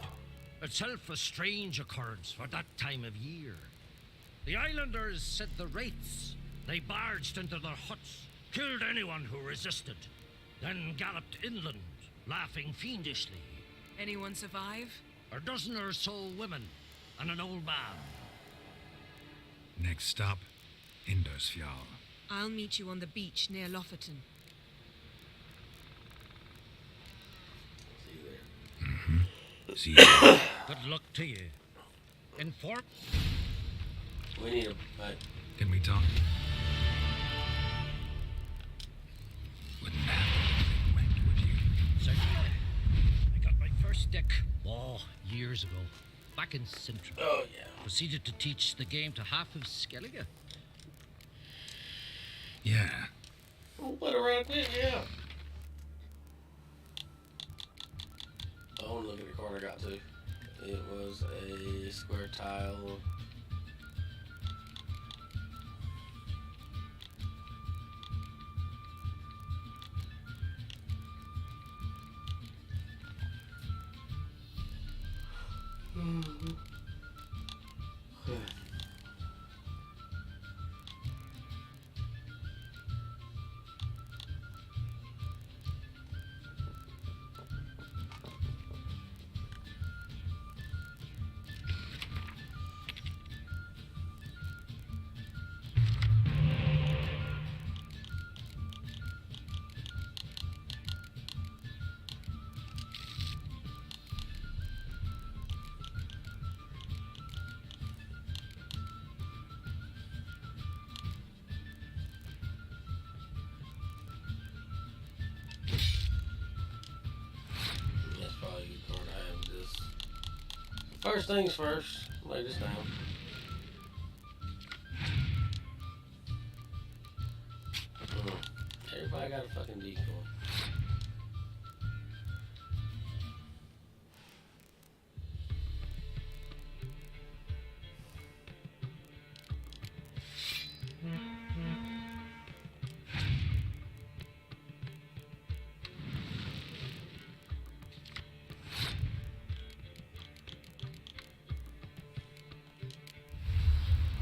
Itself a strange occurrence for that time of year. The islanders said the wraiths. They barged into their huts, killed anyone who resisted, then galloped inland, laughing fiendishly. Anyone survive? A dozen or so women and an old man. Next stop, Hindersfjall. I'll meet you on the beach near Lofoten. See you. Good luck to you. Inform. We need a... Can we talk? Wouldn't happen if it went, would you? Certainly. I got my first deck, years ago. Back in Sintra. Oh, yeah. Proceeded to teach the game to half of Skellige. Yeah. What around there, yeah. I want to look at the card I got to. It was a square tile. First things first, lay this down. Everybody got a fucking decoy.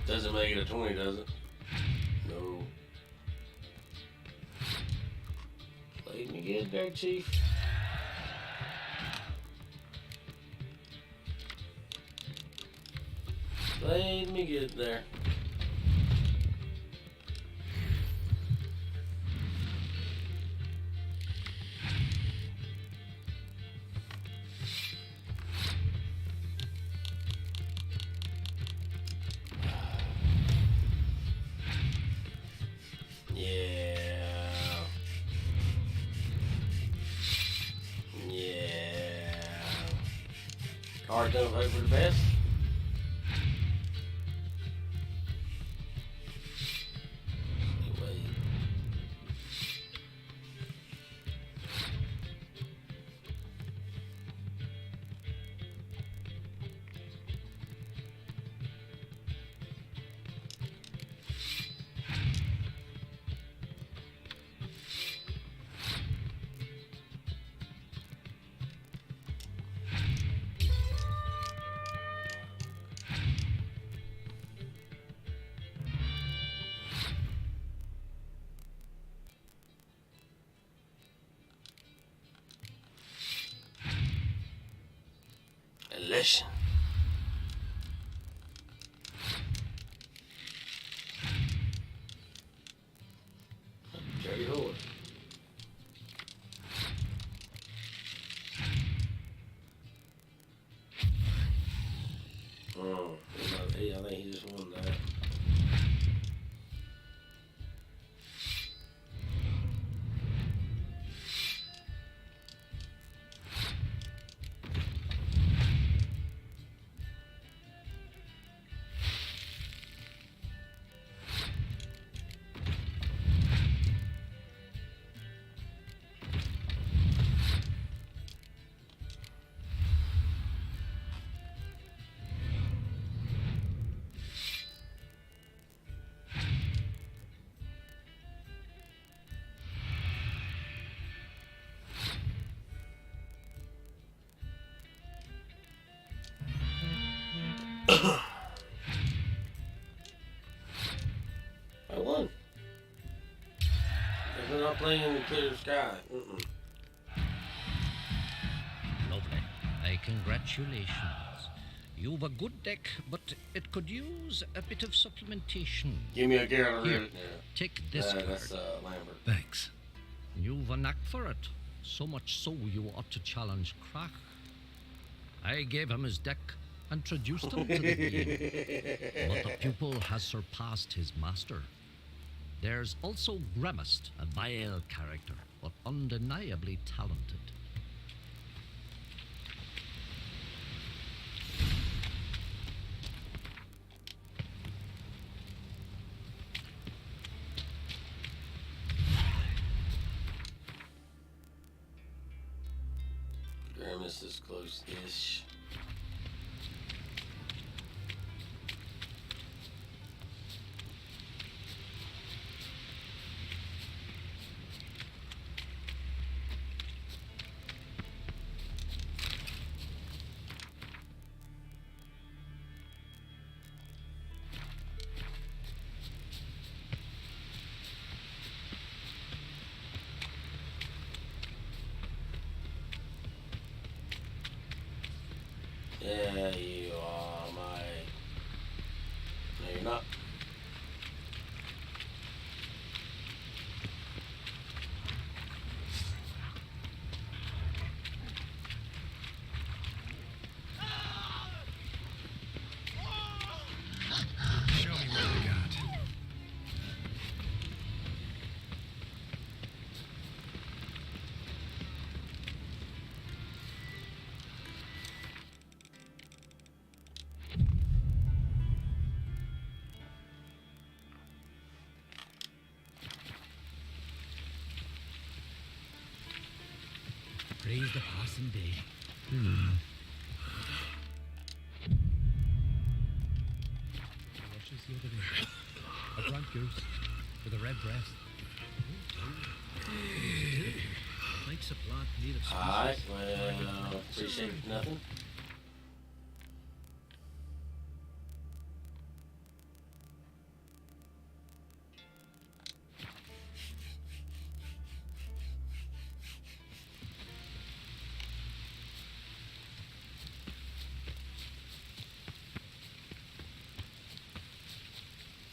Doesn't make it a 20, does it? No. Played me good there, Chief. Played me good there. Card don't hope for the best. lesson. Jody Horde. Oh, I think he just won that. I won. They're not playing in the clear sky. Lovely. Congratulations. You've a good deck, but it could use a bit of supplementation. Give me a Geralt. Here, take this card. That's Lambert. Thanks. You've a knack for it. So much so you ought to challenge Krach. I gave him his deck, introduced him to the game. But the pupil has surpassed his master. There's also Gramist, a vile character, but undeniably talented. Grimace is close-ish. Yeah, you are my... No, you're not. Show me what you got. Praise the passing day. What is the other day? A brant goose with a red breast. Makes a plant need of Alright, well, appreciate nothing.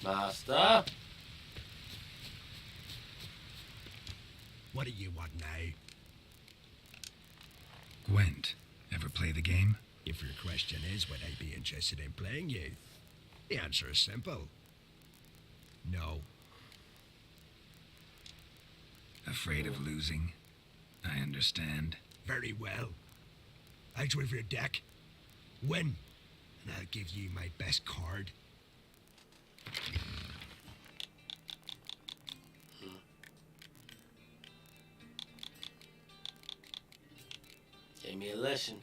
Master? What do you want now? Gwent. Ever play the game? If your question is would I be interested in playing you, the answer is simple. No. Afraid of losing? I understand. Very well. Out with your deck. Win, and I'll give you my best card. Gave me a lesson.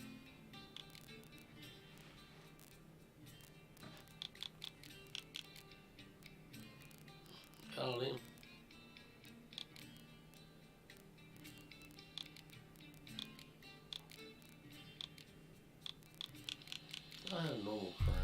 Call him. I have normal crime.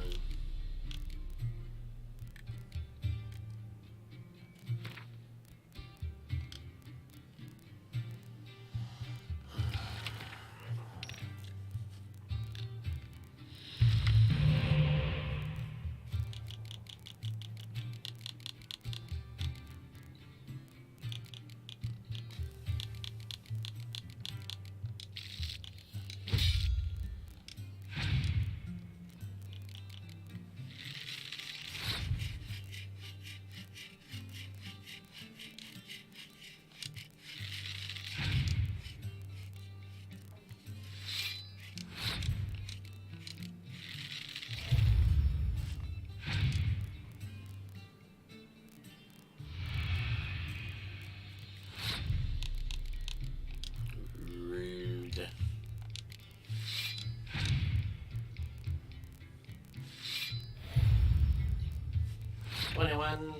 21.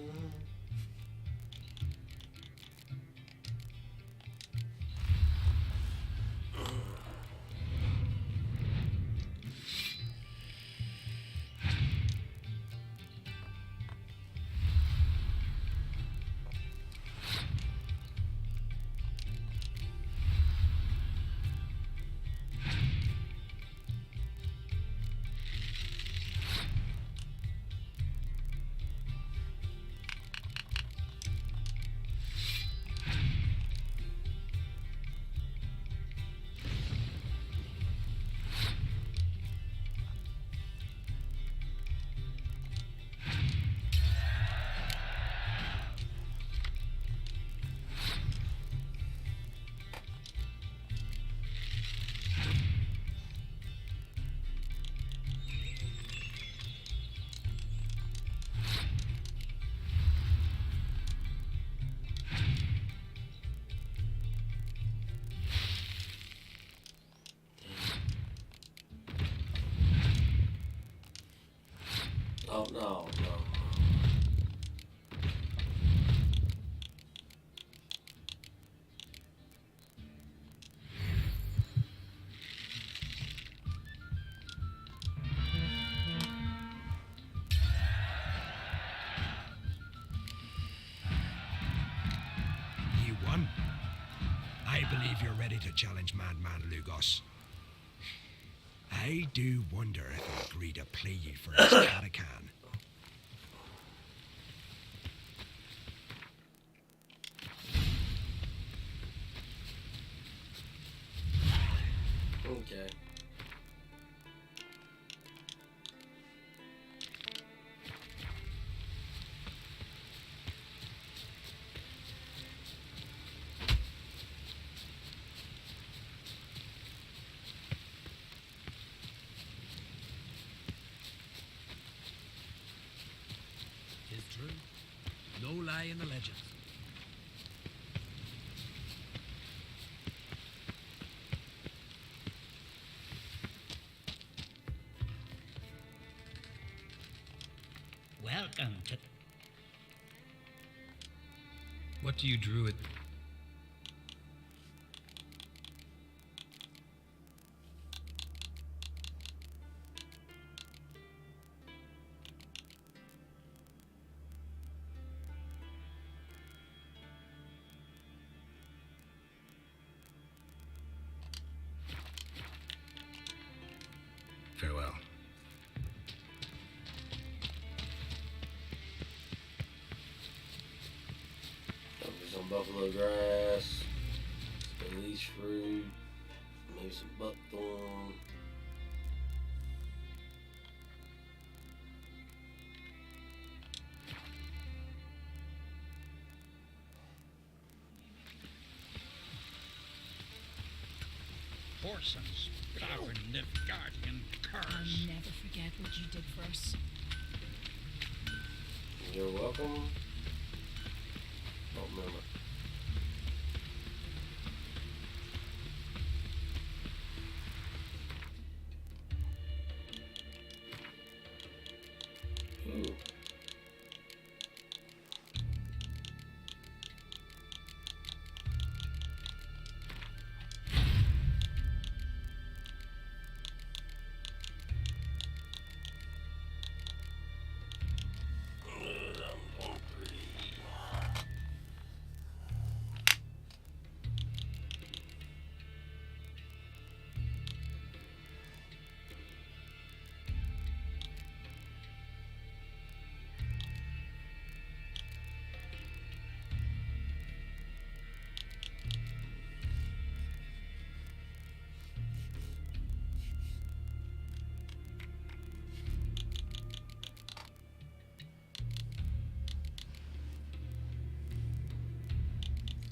Oh, no. You won. I believe you're ready to challenge Madman Lugos. I do wonder if he'll agree to play you for his Catacan. Okay. Tis true. No lie in the legends. Welcome to... What do you druid? Farewell. Some buffalo grass, some leech fruit, maybe some buckthorn. Horsons, power Nilfgaardian curse. I'll never forget what you did for us. You're welcome. Don't remember. Ooh.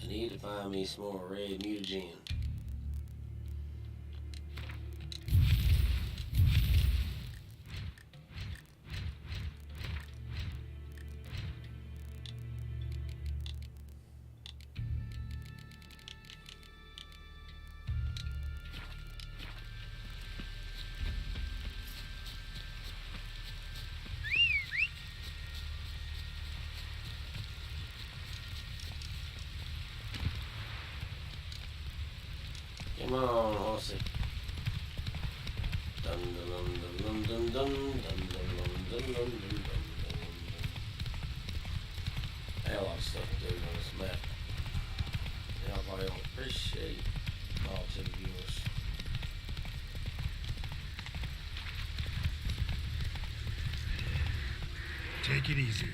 I need to find me some more red mutagen. Come on, let's see. Dun dun dun dun dun dun dun dun dun dun dun dun. A lot of stuff to do on this map. And I probably don't appreciate all to the viewers. Take it easy.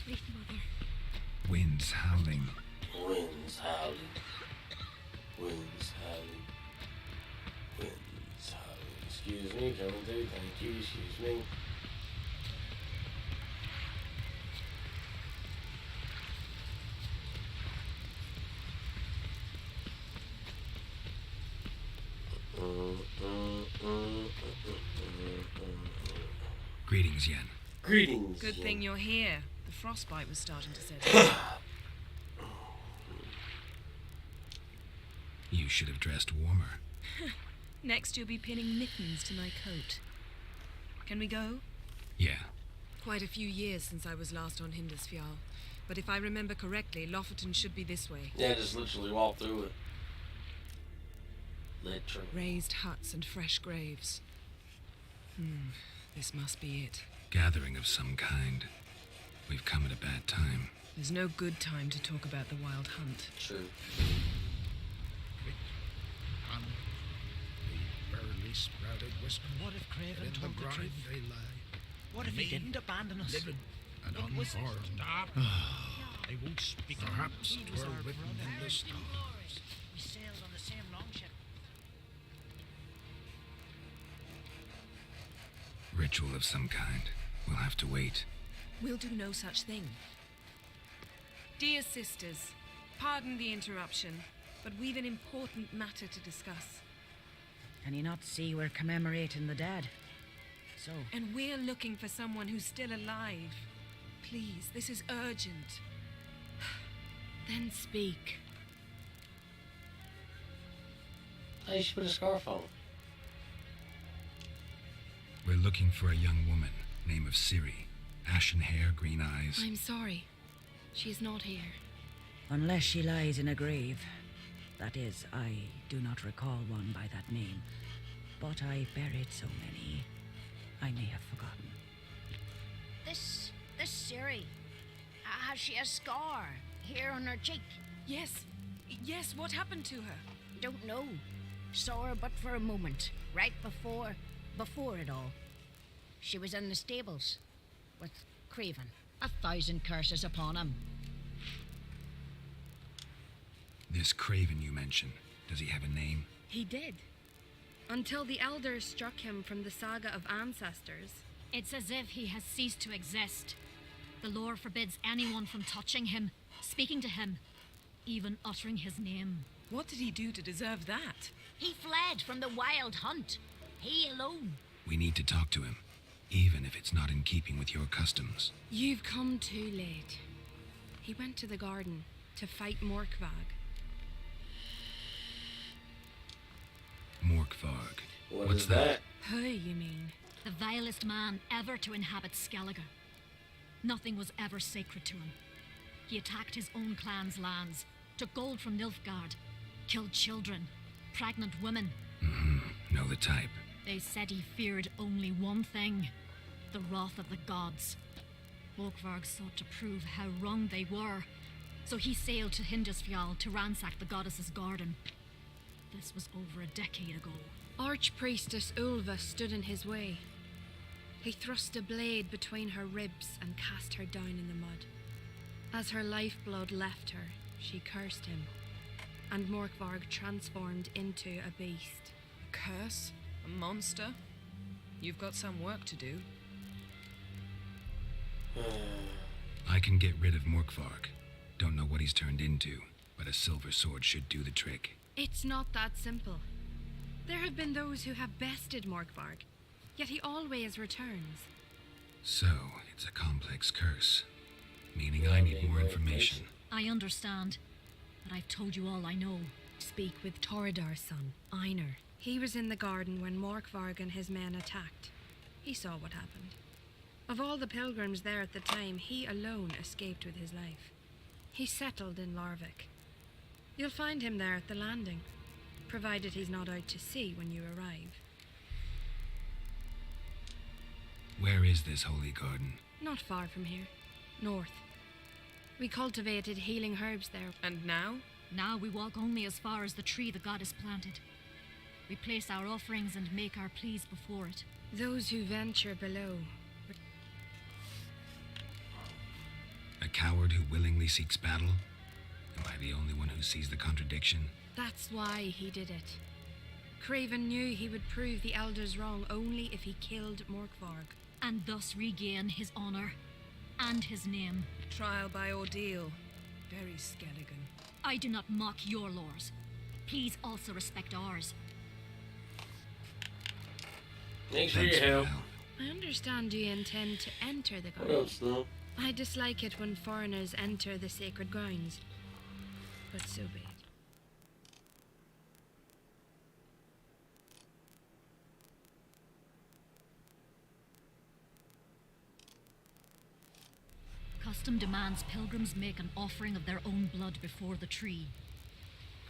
Sweet mother. Winds howling. Winds howling. Winds howling. Winds howling. Excuse me, coming through. Thank you. Excuse me. Greetings, Yen. Greetings. Good Yen. thing you're here. The frostbite was starting to set in. You should have dressed warmer. Next, you'll be pinning mittens to my coat. Can we go? Yeah. Quite a few years since I was last on Hindisfjall. But if I remember correctly, Lofoten should be this way. Yeah, just literally walk through it. Literally. Raised huts and fresh graves. This must be it. Gathering of some kind. We've come at a bad time. There's no good time to talk about the wild hunt. True. On the barely sprouted wisdom. What if Craven In the told the ground truth? they lie. What if he didn't abandon us? Living and It was- unharmed. Stop. They won't speak. Perhaps He was we're our written brother. in the stars. We sailed on the same longship. Ritual of some kind. We'll have to wait. We'll do no such thing. Dear sisters, pardon the interruption, but we've an important matter to discuss. Can you not see we're commemorating the dead? So, And we're looking for someone who's still alive. Please, this is urgent. Then speak. Hey, you should put a scarf on. We're looking for a young woman, name of Ciri. Ashen hair, green eyes. I'm sorry. She's not here. unless she lies in a grave. That is, I do not recall one by that name. But I buried so many, I may have forgotten. This Ciri, has she a scar here on her cheek? Yes, what happened to her? Don't know. Saw her but for a moment, right before it all. She was in the stables with Craven. 1,000 curses upon him. This Craven you mention, does he have a name? He did. Until the elders struck him from the saga of ancestors. It's as if he has ceased to exist. The lore forbids anyone from touching him, speaking to him, even uttering his name. What did he do to deserve that? He fled from the wild hunt. He alone. We need to talk to him, even if it's not in keeping with your customs. You've come too late. He went to the garden to fight Morkvag. Morkvarg. What's that? Who, you mean? The vilest man ever to inhabit Skellige. Nothing was ever sacred to him. He attacked his own clan's lands, took gold from Nilfgaard, killed children, pregnant women. Know the type. They said he feared only one thing, the wrath of the gods. Morkvarg sought to prove how wrong they were, so he sailed to Hindisfjall to ransack the goddess's garden. This was over a decade ago. Archpriestess Ulva stood in his way. He thrust a blade between her ribs and cast her down in the mud. As her lifeblood left her, she cursed him, and Morkvarg transformed into a beast. A curse? A monster? You've got some work to do. I can get rid of Morkvarg. Don't know what he's turned into, but a silver sword should do the trick. It's not that simple. There have been those who have bested Morkvarg, yet he always returns. So, it's a complex curse, meaning I need more information. I understand, but I've told you all I know. Speak with Toradar's son, Einar. He was in the garden when Morkvarg and his men attacked. He saw what happened. Of all the pilgrims there at the time, he alone escaped with his life. He settled in Larvik. You'll find him there at the landing, provided he's not out to sea when you arrive. Where is this holy garden? Not far from here. North. We cultivated healing herbs there. And now? Now we walk only as far as the tree the goddess planted. We place our offerings and make our pleas before it. Those who venture below. A coward who willingly seeks battle? Am I the only one who sees the contradiction? That's why he did it. Craven knew he would prove the elders wrong only if he killed Morkvarg. And thus regain his honor and his name. Trial by ordeal. Very Skelligan. I do not mock your laws. Please also respect ours. Thanks for your help. I understand you intend to enter the What garden. else, no? I dislike it when foreigners enter the sacred grounds. But so be it. Custom demands pilgrims make an offering of their own blood before the tree.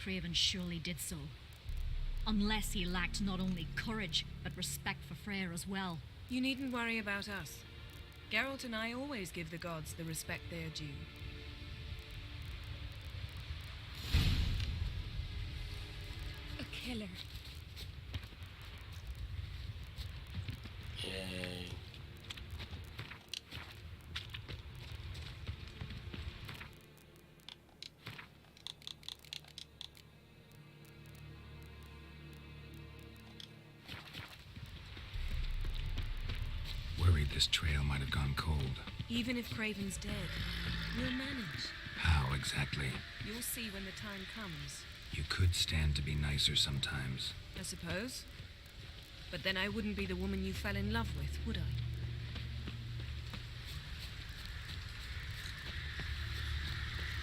Craven surely did so. Unless he lacked not only courage, but respect for Freyr as well. You needn't worry about us. Geralt and I always give the gods the respect they are due. A killer. Yay. Worried this trail might have gone cold. Even if Craven's dead, we'll manage. How exactly? You'll see when the time comes. You could stand to be nicer sometimes. I suppose. But then I wouldn't be the woman you fell in love with, would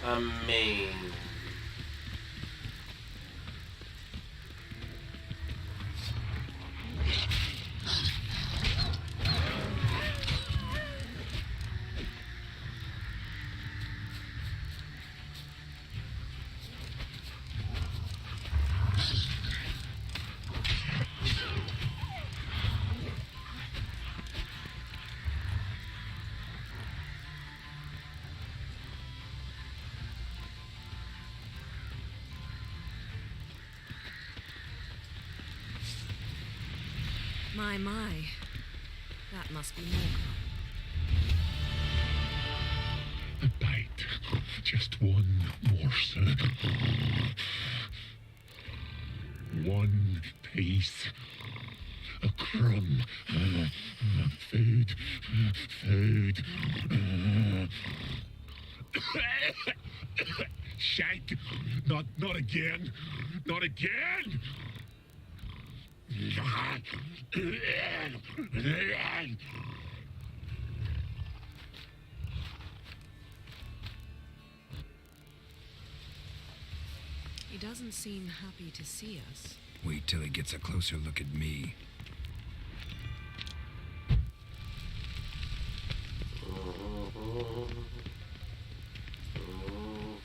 I? I mean... My. That must be Morkvarg. A bite. Just one morsel. One piece. A crumb. Food. Food. Shank. Not again. Not again. He doesn't seem happy to see us. Wait till he gets a closer look at me.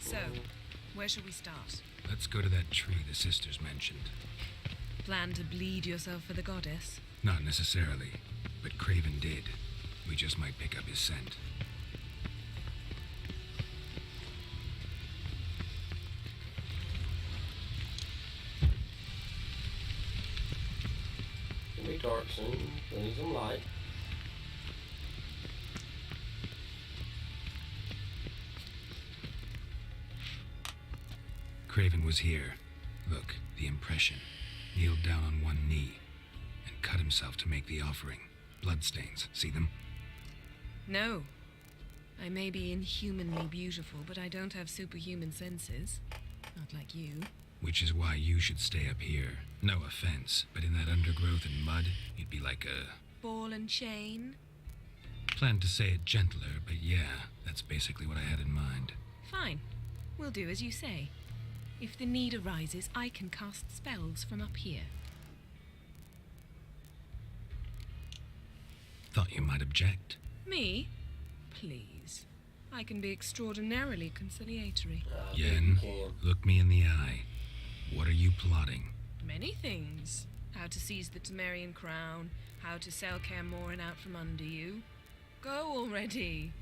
So, where shall we start? Let's go to that tree the sisters mentioned. Plan to bleed yourself for the goddess? Not necessarily, but Craven did. We just might pick up his scent. It'll be dark soon. We need some light. Craven was here. Look, the impression. Kneeled down on one knee and cut himself to make the offering. Bloodstains. See them? No. I may be inhumanly beautiful, but I don't have superhuman senses. Not like you. Which is why you should stay up here. No offense, but in that undergrowth and mud, you'd be like a... Ball and chain? Planned to say it gentler, but yeah, that's basically what I had in mind. Fine. We'll do as you say. If the need arises, I can cast spells from up here. Thought you might object. Me? Please. I can be extraordinarily conciliatory. Yen, look me in the eye. What are you plotting? Many things. How to seize the Temerian crown, how to sell Kaer Morhen out from under you. Go already.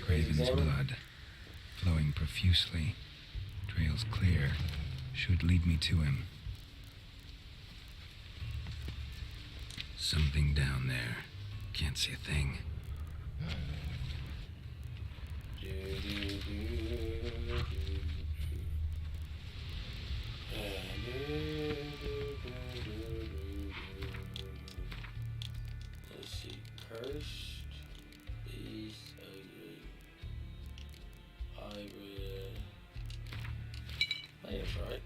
Raven's blood, flowing profusely. Trails clear. Should lead me to him. Something down there. Can't see a thing. Let's see. Cursed beast. Hybrid. That's right.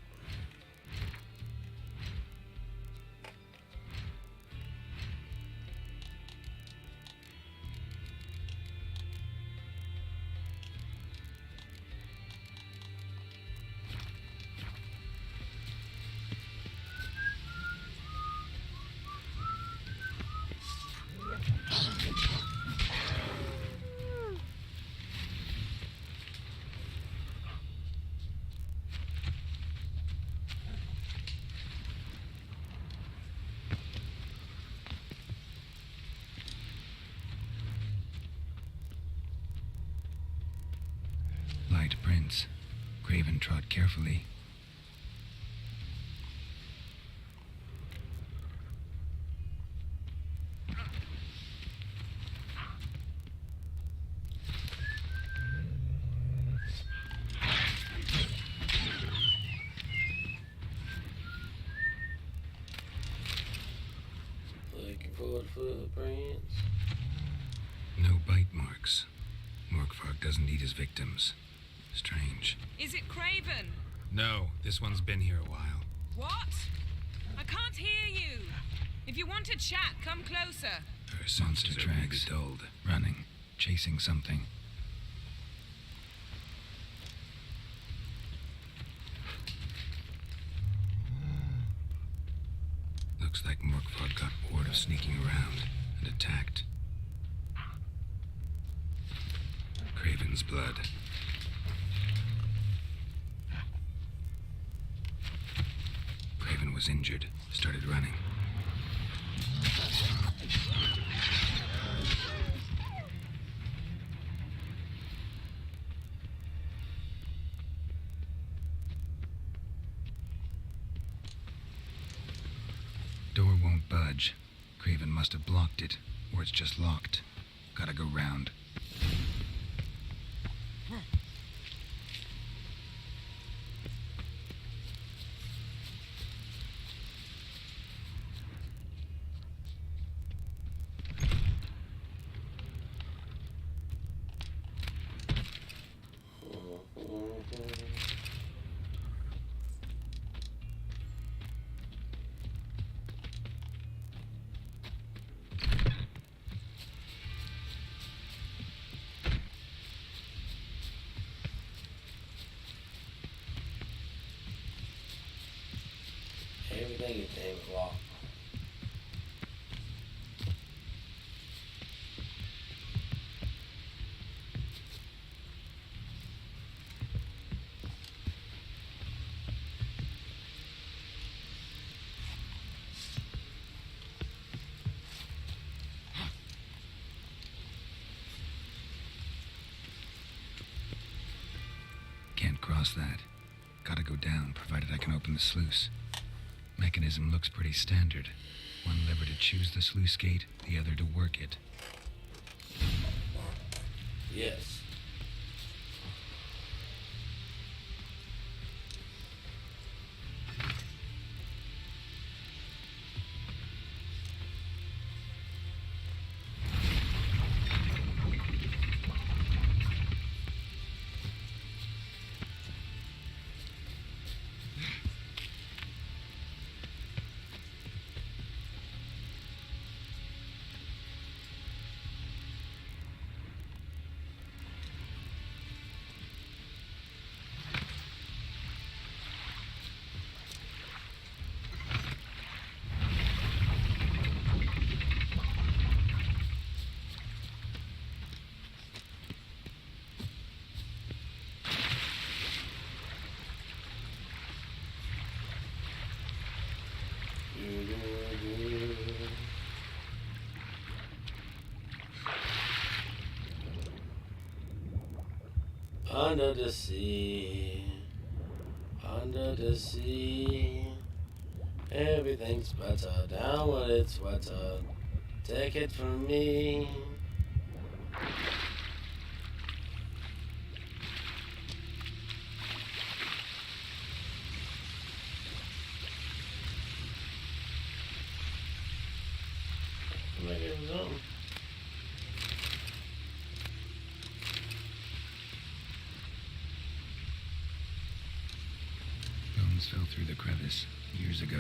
Light prints. Craven trod carefully. Looking for the footprints. No bite marks. Morkvarg doesn't eat his victims. Strange. Is it Craven? No, this one's been here a while. What? I can't hear you. If you want to chat, come closer. Her monster tracks dulled, running, chasing something. Looks like Morkvarg got bored of sneaking around and attacked. Craven's blood. Craven was injured, started running. Door won't budge. Craven must have blocked it, or it's just locked. Gotta go round. Everything is damn locked. Can't cross that. Gotta go down, provided I can open the sluice. Mechanism looks pretty standard. One lever to choose the sluice gate, the other to work it. Yes. Under the sea, under the sea, everything's better. Down when it's wetter. Take it from me. Maybe it was on. Bones fell through the crevice years ago.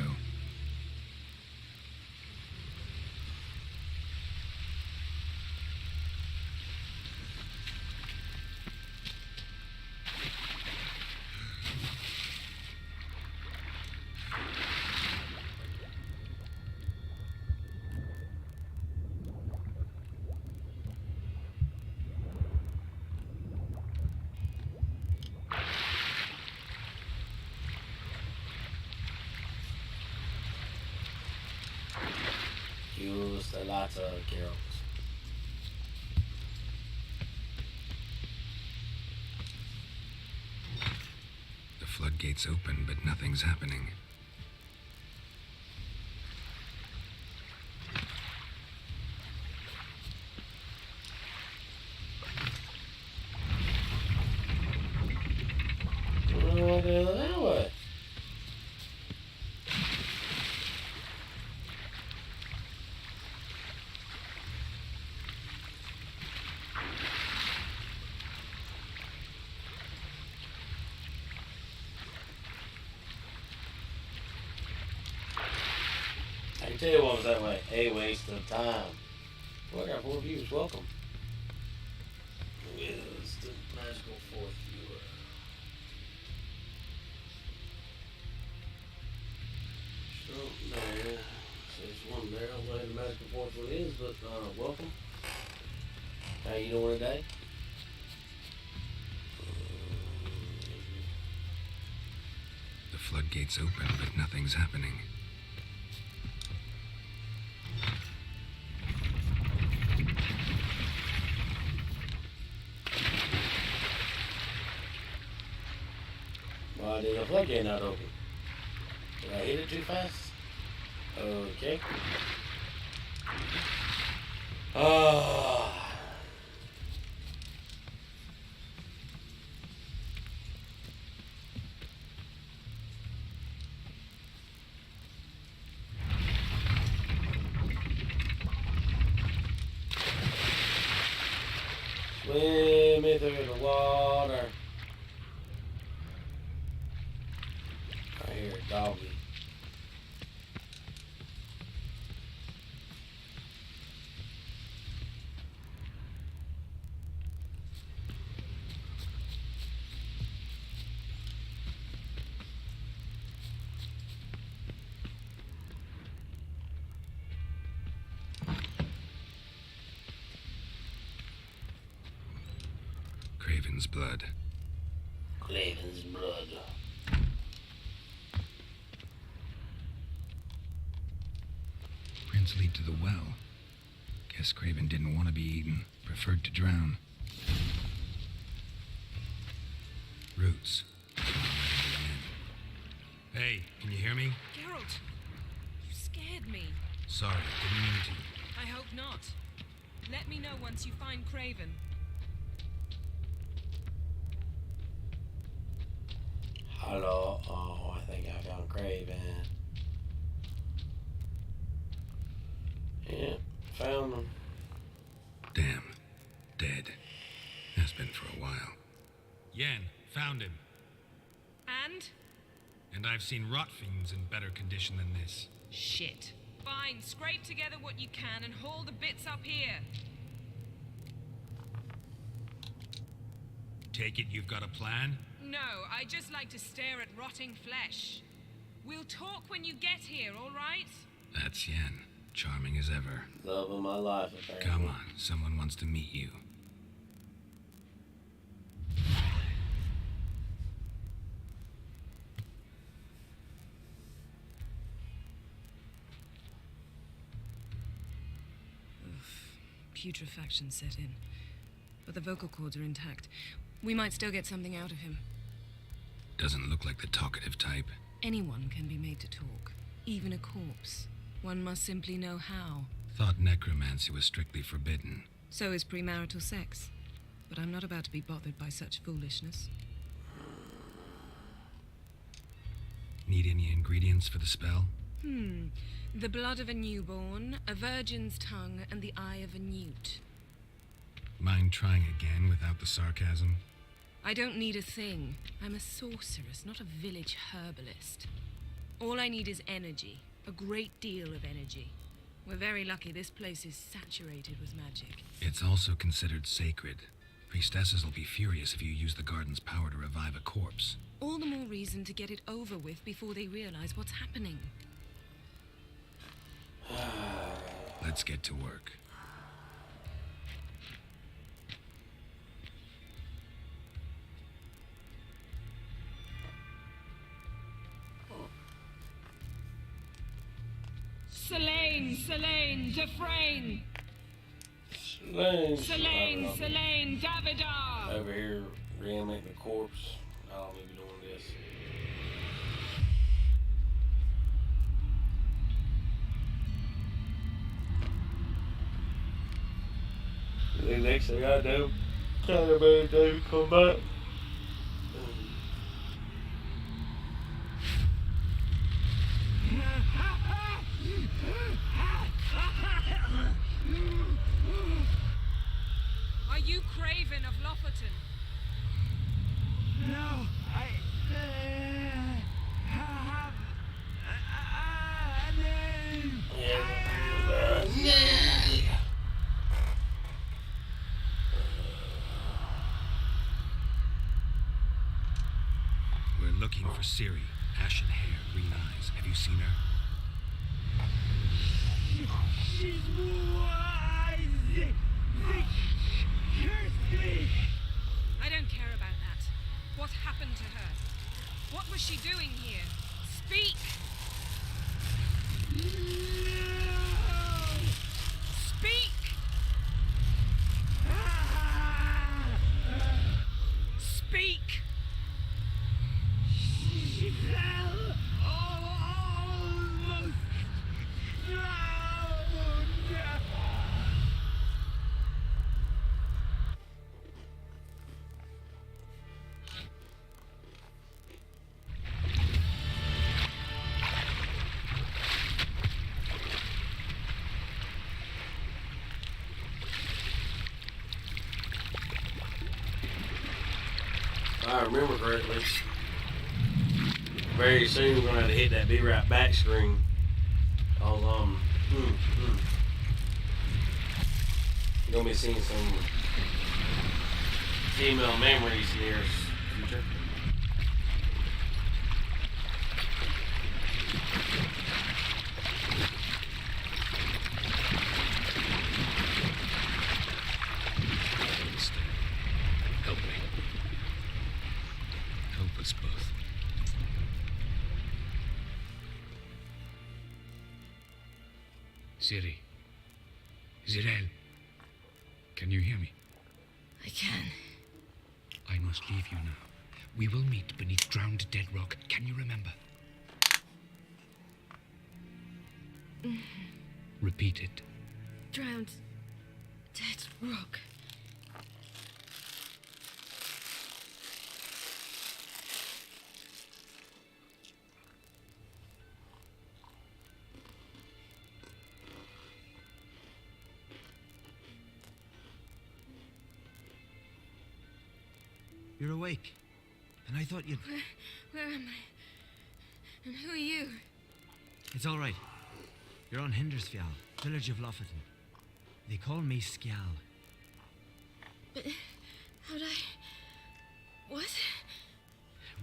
Used a lot of carols. The floodgates open, but nothing's happening. What the hell that way? I can tell you what was that way. A waste of time. Well, I got 4 views. Welcome. Who is the magical 4th viewer? So, there. There's one there. I don't know who the magical 4th one is, but welcome. How you doing today? The floodgates open, but nothing's happening. Why did the floodgate not open? Did I hit it too fast? Okay. Ah. Swim me through the water. I hear a doggy. Craven's blood. Craven's blood. Prints lead to the well. Guess Craven didn't want to be eaten. Preferred to drown. Roots. Hey, can you hear me? Geralt, you scared me. Sorry, didn't mean to. I hope not. Let me know once you find Craven. Hello. Oh, I think I found Craven. Yeah, found him. Damn. Dead. Has been for a while. Yen, found him. And? And I've seen rot fiends in better condition than this. Shit. Fine, scrape together what you can and haul the bits up here. Take it you've got a plan? No, I just like to stare at rotting flesh. We'll talk when you get here, all right? That's Yen. Charming as ever. Love of my life, apparently. Come on, someone wants to meet you. putrefaction set in. But the vocal cords are intact. We might still get something out of him. Doesn't look like the talkative type. Anyone can be made to talk, even a corpse. One must simply know how. Thought necromancy was strictly forbidden. So is premarital sex. But I'm not about to be bothered by such foolishness. Need any ingredients for the spell? The blood of a newborn, a virgin's tongue, and the eye of a newt. Mind trying again without the sarcasm? I don't need a thing. I'm a sorceress, not a village herbalist. All I need is energy. A great deal of energy. We're very lucky this place is saturated with magic. It's also considered sacred. Priestesses will be furious if you use the garden's power to revive a corpse. All the more reason to get it over with before they realize what's happening. Let's get to work. Selene, Dufresne! Selene, Davidar! Over here, reanimating the corpse. I don't need to be doing this. The next thing I do, Cannibal Dave come back. Are you Craven of Lofoten? No, I have a name. We're looking for Ciri. Ashen hair, green eyes. Have you seen her? She's wise. Kirsty! I don't care about that. What happened to her? What was she doing here? Speak! Speak! Speak! She fell almost drowned. If I remember correctly, very soon we're gonna have to hit that be right back screen. You're gonna be seeing some female memories near future. Help me. Help us both. Ciri. Zirael. Can you hear me? I can. I must leave you now. We will meet beneath drowned dead rock. Can you remember? Repeat it. Drowned. Dead rock. You're awake. And I thought you'd... Where am I? And who are you? It's all right. You're on Hindersfjall, village of Lofoten. They call me Skjal. But how'd I... What?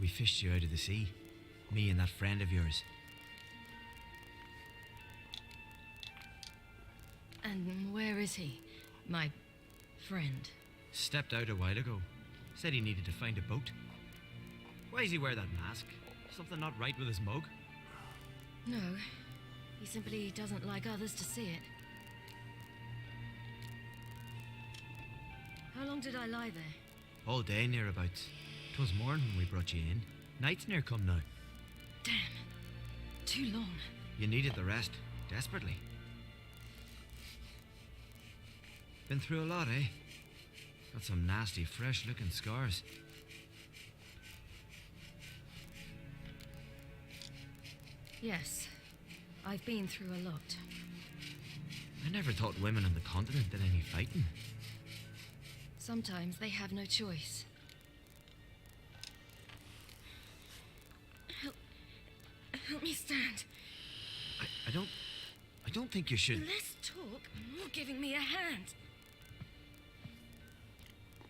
We fished you out of the sea. Me and that friend of yours. And where is he? My friend. Stepped out a while ago. Said he needed to find a boat. Why does he wear that mask? Something not right with his mug? No. He simply doesn't like others to see it. How long did I lie there? All day nearabouts. 'Twas morn when we brought you in. Night's near come now. Damn. Too long. You needed the rest, desperately. Been through a lot, eh? Got some nasty, fresh-looking scars. Yes. I've been through a lot. I never thought women on the continent did any fighting. Sometimes they have no choice. Help me stand. I don't think you should. Less talk, more giving me a hand.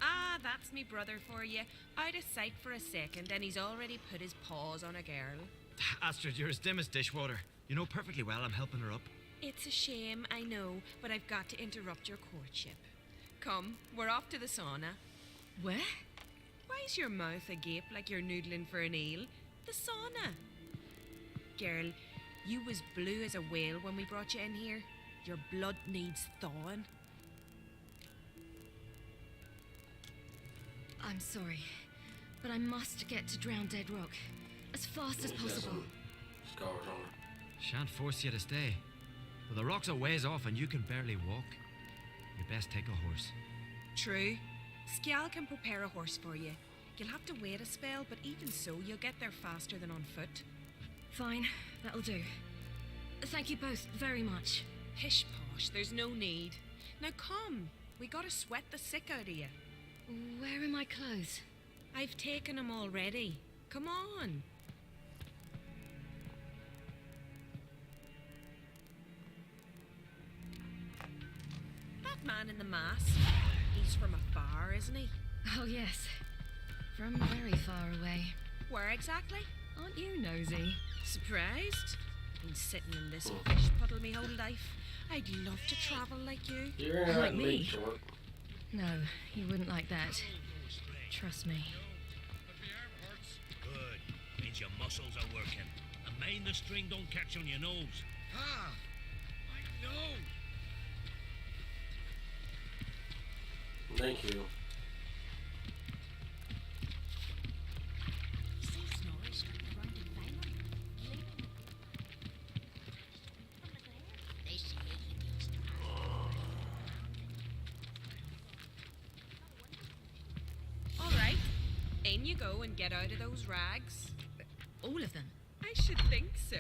Ah, that's me brother for you. Out of sight for a second, and he's already put his paws on a girl. Astrid, you're as dim as dishwater. You know perfectly well I'm helping her up. It's a shame, I know, but I've got to interrupt your courtship. Come, we're off to the sauna. Where? Why's your mouth agape like you're noodling for an eel? The sauna. Girl, you was blue as a whale when we brought you in here. Your blood needs thawing. I'm sorry, but I must get to Drowned Dead Rock as fast as possible. Scars on her. Shan't force you to stay. But the rock's a ways off and you can barely walk. You best take a horse. True. Skjal can prepare a horse for you. You'll have to wait a spell, but even so, you'll get there faster than on foot. Fine, that'll do. Thank you both very much. Pish posh, there's no need. Now come, we gotta sweat the sick out of you. Where are my clothes? I've taken them already. Come on. That man in the mask, he's from afar, isn't he? Oh, yes. From very far away. Where exactly? Aren't you nosy? Surprised? Been sitting in this fish puddle me whole life. I'd love to travel like you. You're Like like me? me, short. No, you wouldn't like that. Trust me. Good. Means your muscles are working. And mind the string don't catch on your nose. Ah, I know. Thank you. All right, in you go and get out of those rags. All of them? I should think so.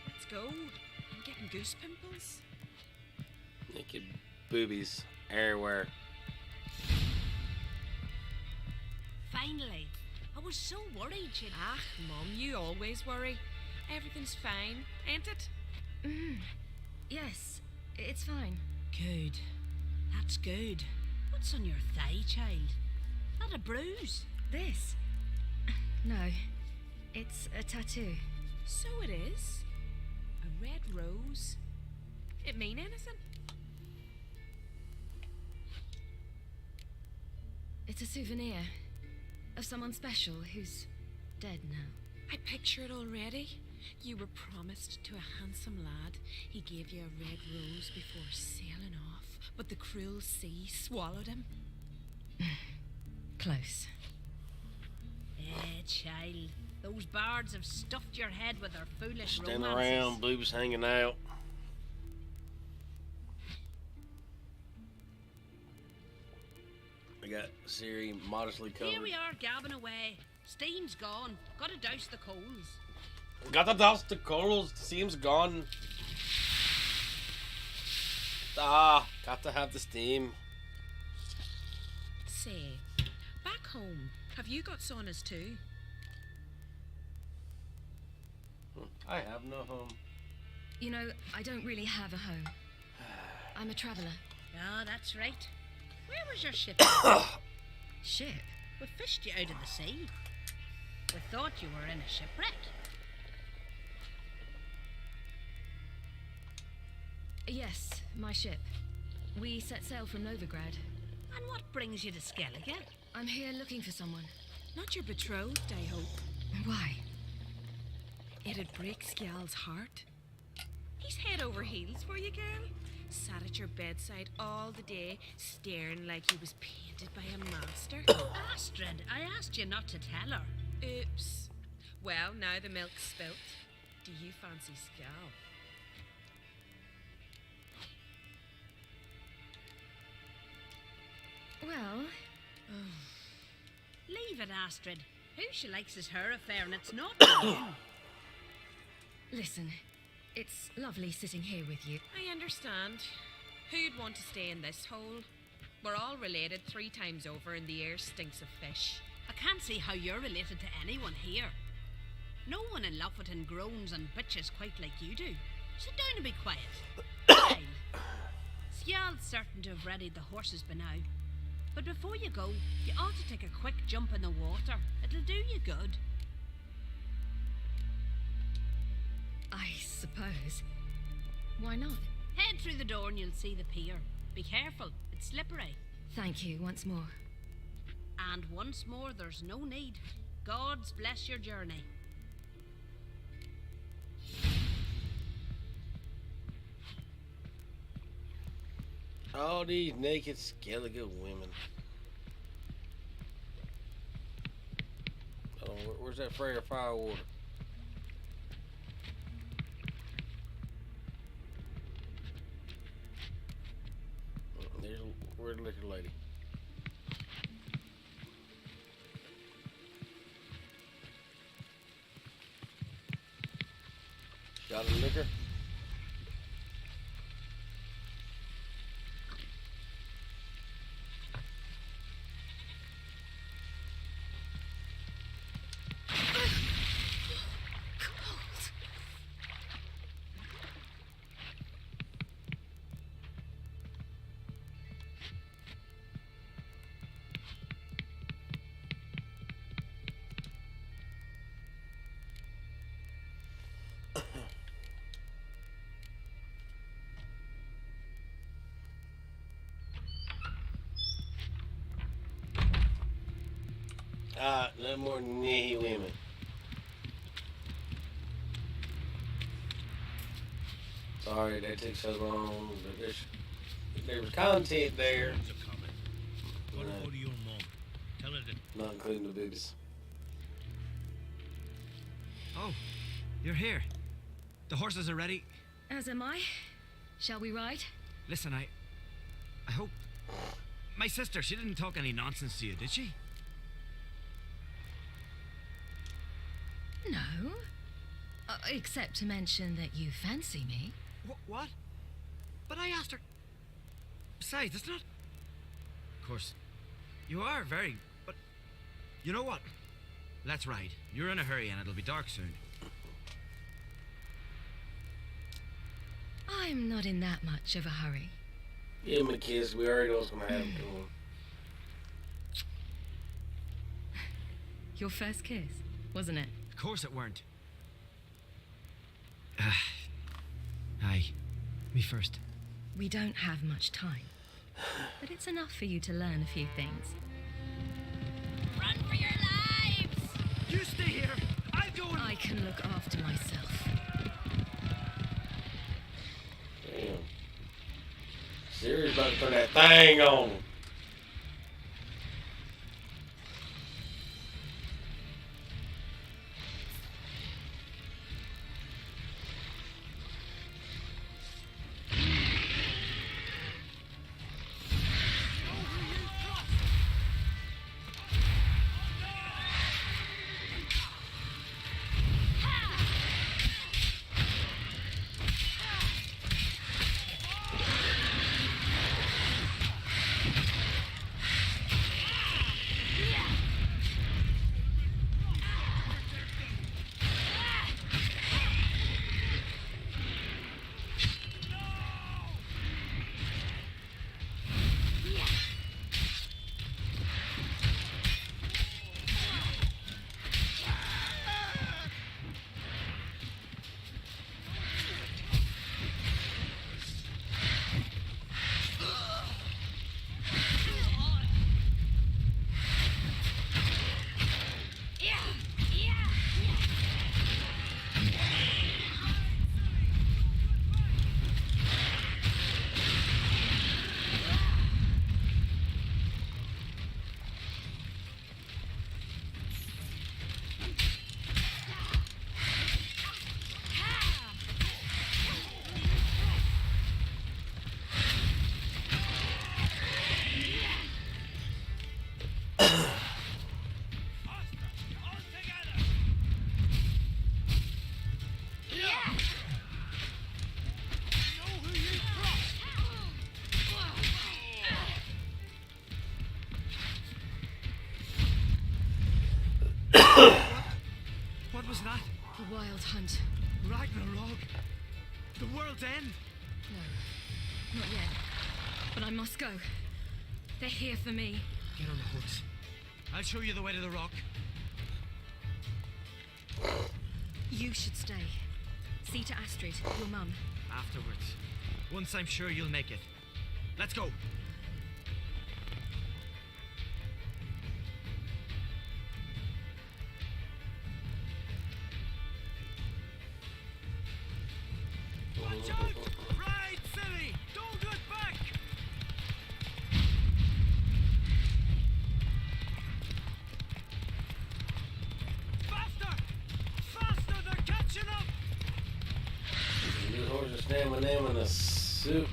Let's go. I'm getting goose pimples. Naked boobies everywhere. Finally. I was so worried you'd... Ah, Mum, you always worry. Everything's fine, ain't it? Yes, it's fine. Good. That's good. What's on your thigh, child? Not a bruise. This? No. It's a tattoo. So it is. A red rose. It mean anything? It's a souvenir of someone special who's dead now. I picture it already. You were promised to a handsome lad. He gave you a red rose before sailing off, but the cruel sea swallowed him. Close. Child. Those bards have stuffed your head with their foolish Standing romances. around, boobs hanging out. I got Siri modestly covered. Here we are, gabbing away. Steam's gone. Gotta douse the coals. Got the dust, the coals, steam's gone. Ah, got to have the steam. Say, back home, have you got saunas too? I have no home. You know, I don't really have a home. I'm a traveller. Ah, that's right. Where was your ship? Ship? We fished you out of the sea. We thought you were in a shipwreck. Yes, my ship. We set sail from Novigrad. And what brings you to Skellige? I'm here looking for someone. Not your betrothed, I hope. Why? It'd break Skjal's heart. He's head over heels for you, girl. Sat at your bedside all the day, staring like he was painted by a master. Astrid, I asked you not to tell her. Oops. Well, now the milk's spilt. Do you fancy Skjal? Well... Leave it, Astrid. Who she likes is her affair, and it's not you. Listen, it's lovely sitting here with you. I understand. Who'd want to stay in this hole? We're all related 3 times over, and the air stinks of fish. I can't see how you're related to anyone here. No one in Lofoten groans and bitches quite like you do. Sit down and be quiet. Skjal's certain to have readied the horses by now. But before you go, you ought to take a quick jump in the water. It'll do you good. I suppose. Why not? Head through the door and you'll see the pier. Be careful, it's slippery. Thank you once more. And once more, there's no need. Gods bless your journey. All these naked Skellige women. Oh, where's that Freyr firewater? Where's the liquor lady? Got a liquor? No more knee women. Sorry that took so long, but there was content there. Go to your mom. Tell her that. Not including the boobies. Oh, you're here. The horses are ready. As am I. Shall we ride? Listen, I hope... My sister, she didn't talk any nonsense to you, did she? No. Except to mention that you fancy me. What? But I asked her... Besides, it's not... Of course, you are very... But... You know what? Let's ride. You're in a hurry and it'll be dark soon. I'm not in that much of a hurry. Give him a kiss. We already know what's gonna happen to him. Your first kiss, wasn't it? Of course it weren't. Aye. Me first. We don't have much time. But it's enough for you to learn a few things. Run for your lives! You stay here! I'll go and... I can look after myself. Damn. Siri's about to turn that thing on. What was that? A wild hunt. Ragnarok? The world's end? No, not yet. But I must go. They're here for me. Get on the horse. I'll show you the way to the rock. You should stay. See to Astrid, your mum. Afterwards. Once I'm sure you'll make it. Let's go. Watch out! Ride, silly! Don't look back! Faster! Faster! They're catching up! These horses stand my name in the souks.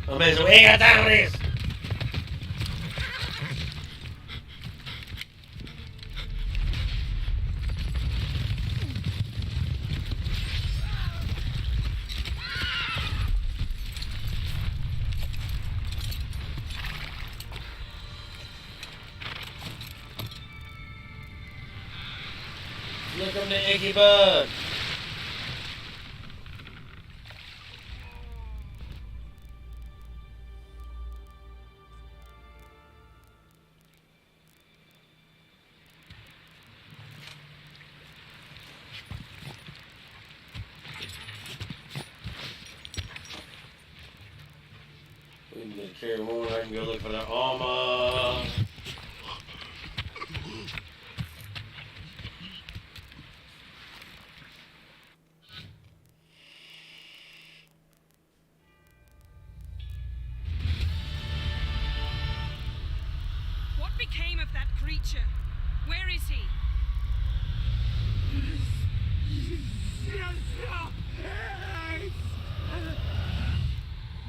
I mean, so we ain't got time for this. Look at the icky bug. We can just carry one. I can go look for that armor. What became of that creature? Where is he?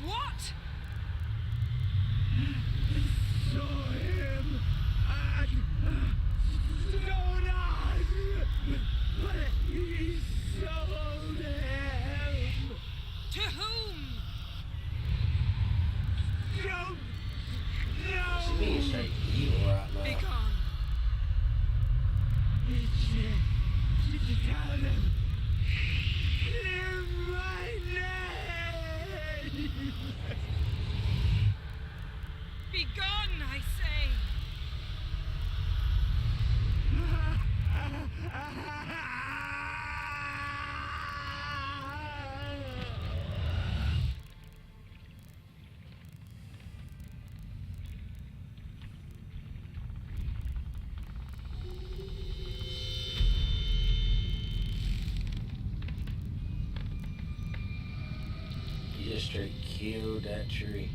What? Saw him at Stonas, but he sold him. To whom? Don't She being straight evil right now. Be gone. Tell them. Clear my name. Be gone, I say. You just straight killed that tree.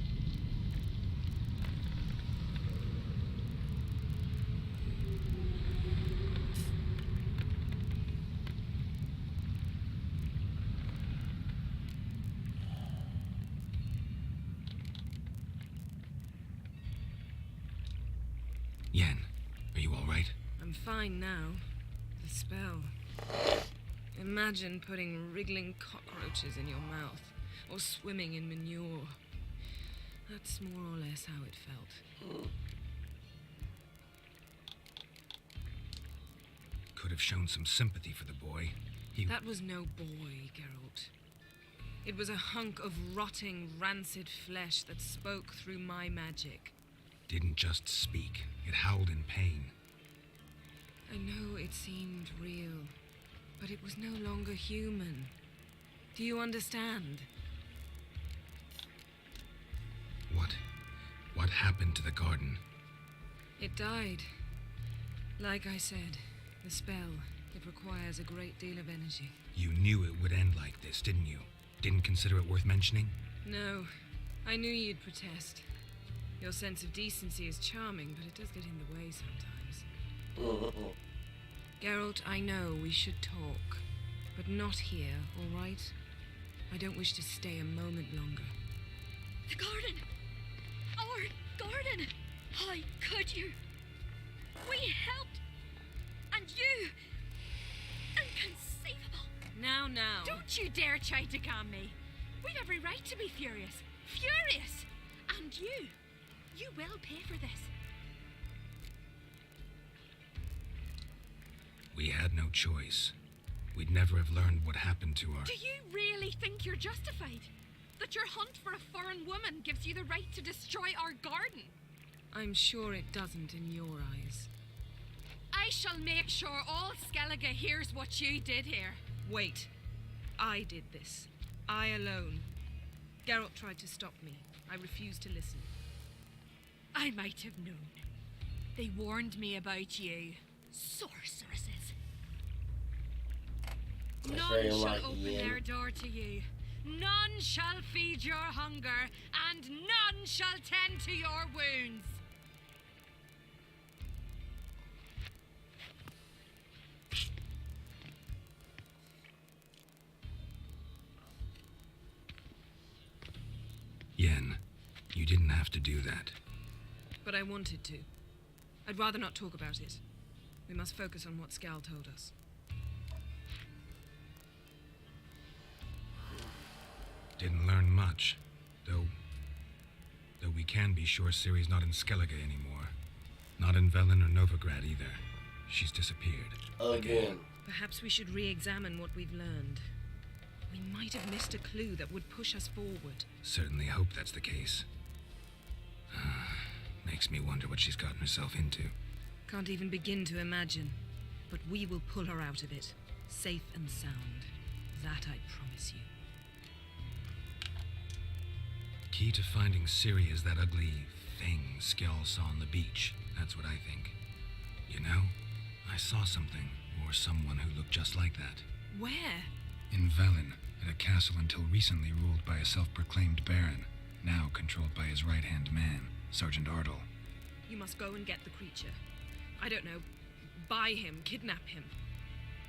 Yen, are you all right? I'm fine now. The spell. Imagine putting wriggling cockroaches in your mouth, or swimming in manure. That's more or less how it felt. Could have shown some sympathy for the boy. That was no boy, Geralt. It was a hunk of rotting, rancid flesh that spoke through my magic. Didn't just speak. It howled in pain. I know it seemed real, but it was no longer human. Do you understand? What happened to the garden? It died. Like I said, the spell, it requires a great deal of energy. You knew it would end like this, didn't you? Didn't consider it worth mentioning? No, I knew you'd protest. Your sense of decency is charming, but it does get in the way sometimes. Geralt, I know we should talk, but not here, all right? I don't wish to stay a moment longer. The garden! Our garden! How could you? We helped! And you! Inconceivable! Now. Don't you dare try to calm me. We've every right to be furious. Furious! And you will pay for this. We had no choice. We'd never have learned what happened to our... Do you really think you're justified? That your hunt for a foreign woman gives you the right to destroy our garden? I'm sure it doesn't in your eyes. I shall make sure all Skellige hears what you did here. Wait. I did this. I alone. Geralt tried to stop me. I refused to listen. I might have known. They warned me about you. Sorceresses. None shall open their door to you. None shall feed your hunger, and none shall tend to your wounds. Yen, you didn't have to do that. But I wanted to. I'd rather not talk about it. We must focus on what Skal told us. Didn't learn much, though we can be sure Ciri's not in Skellige anymore. Not in Velen or Novigrad either. She's disappeared. Again. Perhaps we should re-examine what we've learned. We might have missed a clue that would push us forward. Certainly hope that's the case. Makes me wonder what she's gotten herself into. Can't even begin to imagine. But we will pull her out of it. Safe and sound. That I promise you. Key to finding Ciri is that ugly thing Skell saw on the beach. That's what I think. You know, I saw something, or someone who looked just like that. Where? In Velen, at a castle until recently ruled by a self-proclaimed baron, now controlled by his right-hand man, Sergeant Ardle. You must go and get the creature. I don't know, buy him, kidnap him.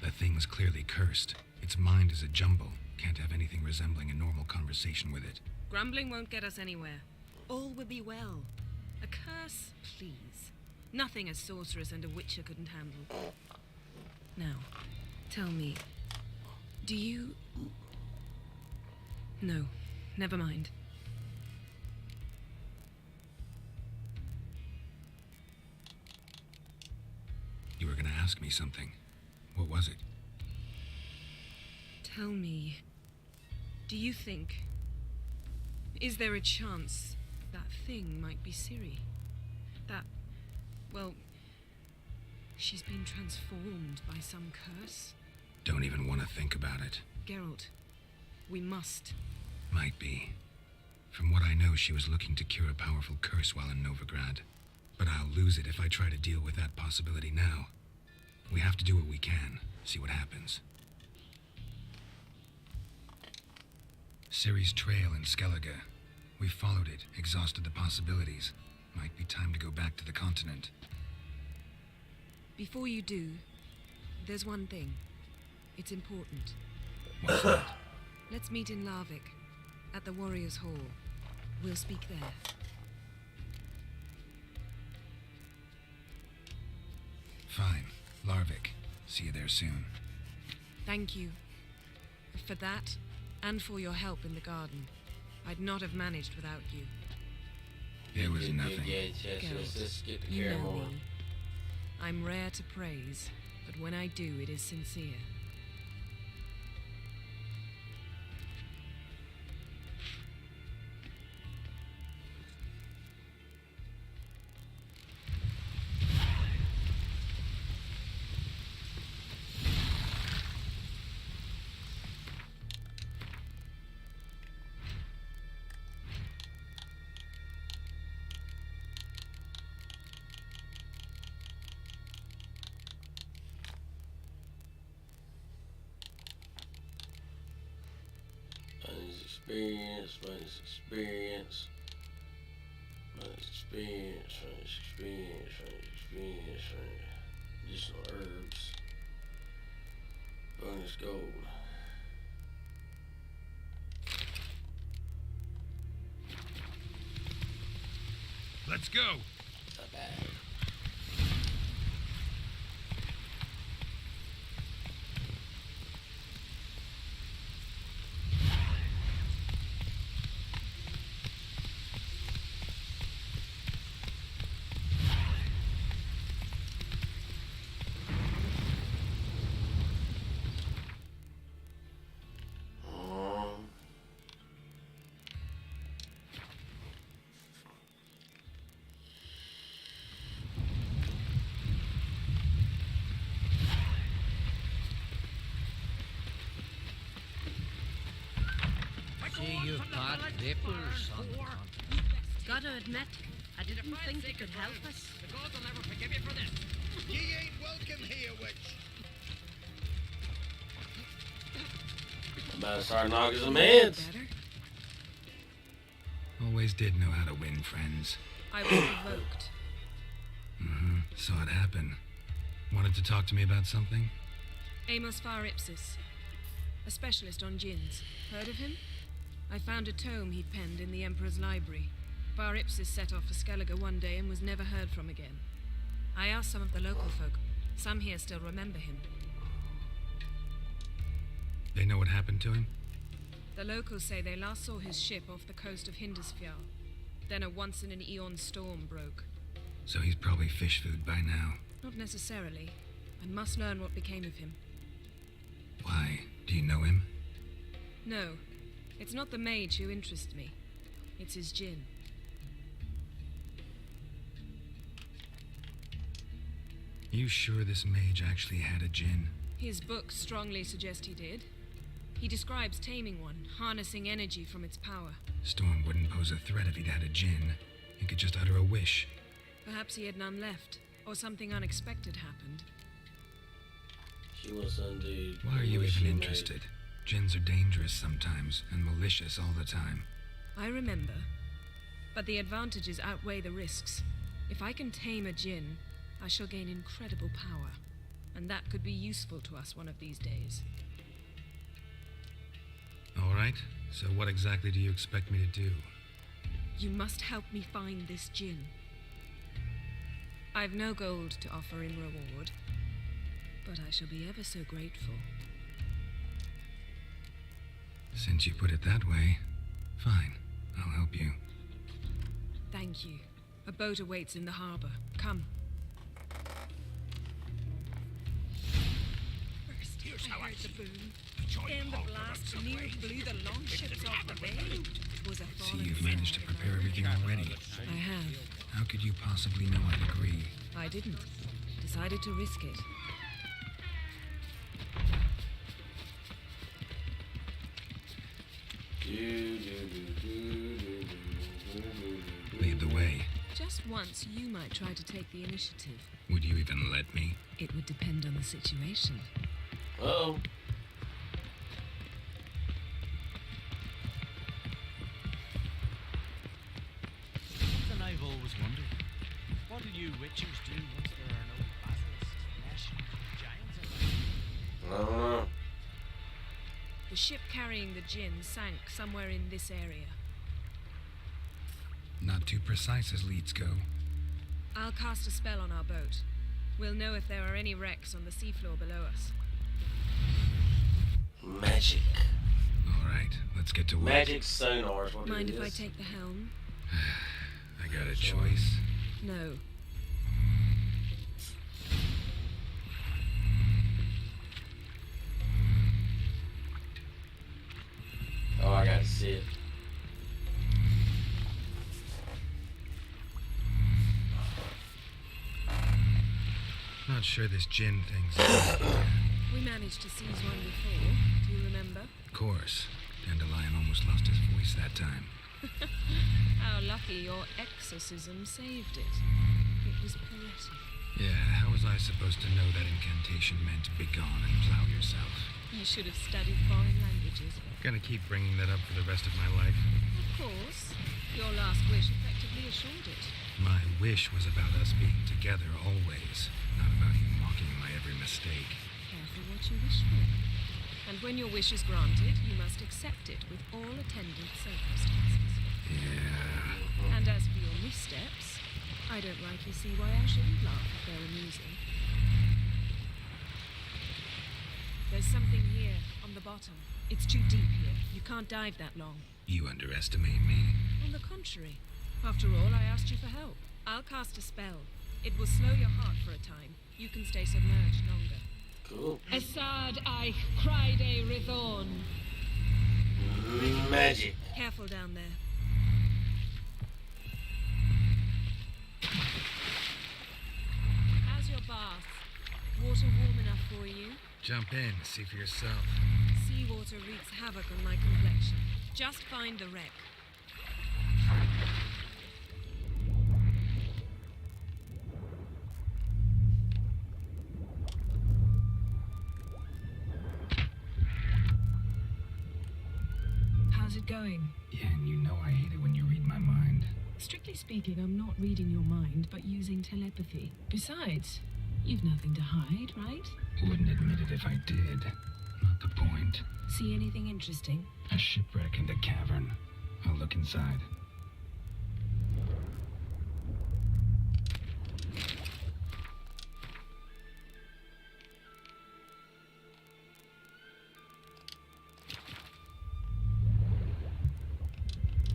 The thing's clearly cursed. Its mind is a jumble. Can't have anything resembling a normal conversation with it. Grumbling won't get us anywhere. All will be well. A curse, please. Nothing a sorceress and a witcher couldn't handle. Now, tell me, do you... No, never mind. You were gonna ask me something. What was it? Tell me, do you think... Is there a chance that thing might be Ciri? That, well, she's been transformed by some curse? Don't even want to think about it. Geralt, we must. Might be. From what I know, she was looking to cure a powerful curse while in Novigrad. But I'll lose it if I try to deal with that possibility now. We have to do what we can, see what happens. Ciri's trail in Skellige. We followed it, exhausted the possibilities. Might be time to go back to the continent. Before you do, there's one thing. It's important. What's that? Let's meet in Larvik, at the Warriors' Hall. We'll speak there. Fine. Larvik. See you there soon. Thank you. For that, and for your help in the garden. I'd not have managed without you. There was nothing. Just get the You camera know on. me. I'm rare to praise, but when I do, it is sincere. Bonus experience, bonus experience. Bonus experience, bonus experience, bonus experience, additional herbs. Bonus gold. Let's go. Not bad. See, you've got ripples on the front. Gotta admit, I didn't think you could help us. The gods will never forgive you for this. Ye ain't welcome here, witch. About to start knocking some heads. Always did know how to win, friends. I was provoked. Saw it happen. Wanted to talk to me about something? Amos Far Ipsis, a specialist on jinns. Heard of him? I found a tome he'd penned in the Emperor's library. Far Ipsis set off for Skellige one day and was never heard from again. I asked some of the local folk. Some here still remember him. They know what happened to him? The locals say they last saw his ship off the coast of Hindisfjall. Then a once-in-an-eon storm broke. So he's probably fish food by now. Not necessarily. I must learn what became of him. Why? Do you know him? No. It's not the mage who interests me. It's his djinn. You sure this mage actually had a djinn? His books strongly suggest he did. He describes taming one, harnessing energy from its power. Storm wouldn't pose a threat if he'd had a djinn. He could just utter a wish. Perhaps he had none left, or something unexpected happened. She wants to undo. Why are you even interested? Djinns are dangerous sometimes, and malicious all the time. I remember. But the advantages outweigh the risks. If I can tame a djinn, I shall gain incredible power. And that could be useful to us one of these days. All right, so what exactly do you expect me to do? You must help me find this djinn. I've no gold to offer in reward, but I shall be ever so grateful. Since you put it that way, fine, I'll help you. Thank you. A boat awaits in the harbor. Come. First, here's how I heard the boom. Then the blast near blew the longships off the bay. It was a See, falling you've managed to prepare everything already. I have. How could you possibly know I'd agree? I didn't. Decided to risk it. Lead the way. Just once, you might try to take the initiative. Would you even let me? It would depend on the situation. Uh-oh. Something I've always wondered. What do you witchers do once there are no basilisks, nesh, giants around? I don't know. The ship carrying the djinn sank somewhere in this area. Not too precise as leads go. I'll cast a spell on our boat. We'll know if there are any wrecks on the seafloor below us. Magic. All right, let's get to work. Magic sonar is what Mind it if is. I take the helm? I got a choice. No. Oh, I gotta see it. Not sure this djinn thing's... We managed to seize one before. Do you remember? Of course. Dandelion almost lost his voice that time. How lucky your exorcism saved it. It was poetic. Yeah, how was I supposed to know that incantation meant begone and plow yourself? You should have studied foreign languages. voyages. Gonna keep bringing that up for the rest of my life. Of course. Your last wish effectively assured it. My wish was about us being together always, not about you mocking my every mistake. Careful what you wish for. And when your wish is granted, you must accept it with all attendant circumstances. Yeah. And as for your missteps, I don't rightly see why I shouldn't laugh if they're amusing. There's something here, on the bottom. It's too deep here. You can't dive that long. You underestimate me. On the contrary. After all, I asked you for help. I'll cast a spell. It will slow your heart for a time. You can stay submerged longer. Cool. Assad I Criede Rithorn. Magic. Careful down there. How's your bath? Water warm enough for you? Jump in, see for yourself. Seawater wreaks havoc on my complexion. Just find the wreck. How's it going? Yeah, and you know I hate it when you read my mind. Strictly speaking, I'm not reading your mind, but using telepathy. Besides, you've nothing to hide, right? Wouldn't admit it if I did. Not the point. See anything interesting? A shipwreck and a cavern. I'll look inside.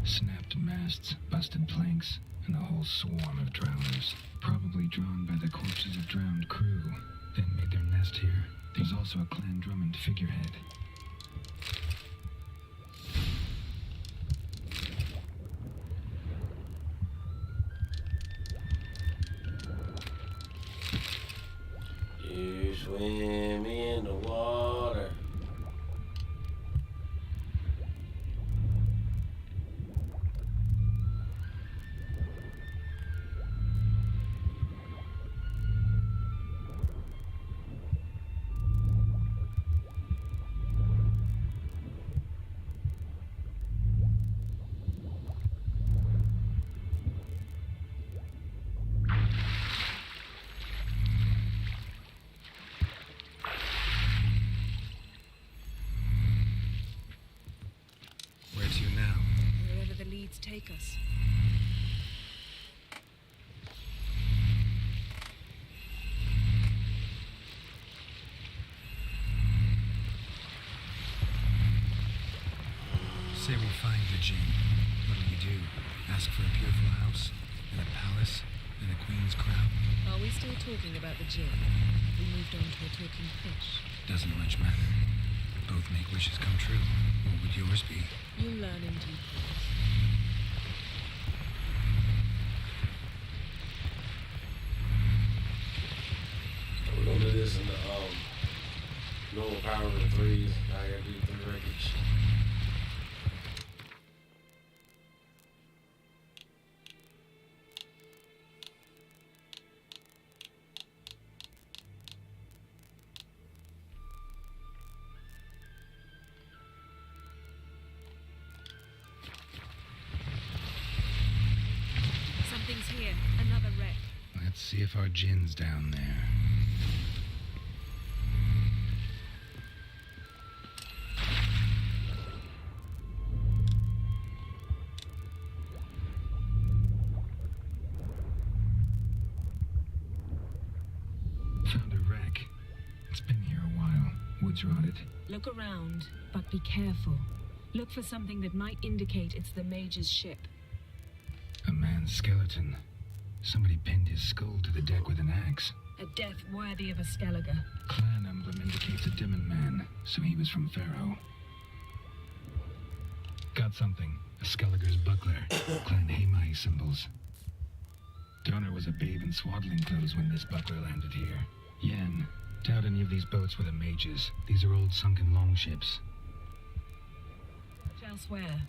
Snapped masts, busted planks, and a whole swarm of drowners. Probably drawn by the corpses of drowned crew. Then made their nest here. There's also a Clan Drummond figurehead. You swim in the water. Where to now? Wherever the leads take us. Say we find the Jinn. What'll you do? Ask for a beautiful house? And a palace? And a queen's crown? Are we still talking about the gin? We moved on to a talking fish. Doesn't much matter. Both make wishes come true. What would yours be? You'll learn in due course. We're gonna do this in the normal power of the threes. I gotta do 3 wreckage. Something's here. Another wreck. Let's see if our Jinn's down there. Found a wreck. It's been here a while. Wood's rotted. Look around, but be careful. Look for something that might indicate it's the mage's ship. A man's skeleton. Somebody pinned his skull to the deck with an axe. A death worthy of a Skellige. Clan emblem indicates a Dimmen man, so he was from Pharaoh. Got something. A Skellige's buckler. Clan Hamai symbols. Donor was a babe in swaddling clothes when this buckler landed here. Yen. Doubt any of these boats were the mages. These are old sunken longships. Look elsewhere.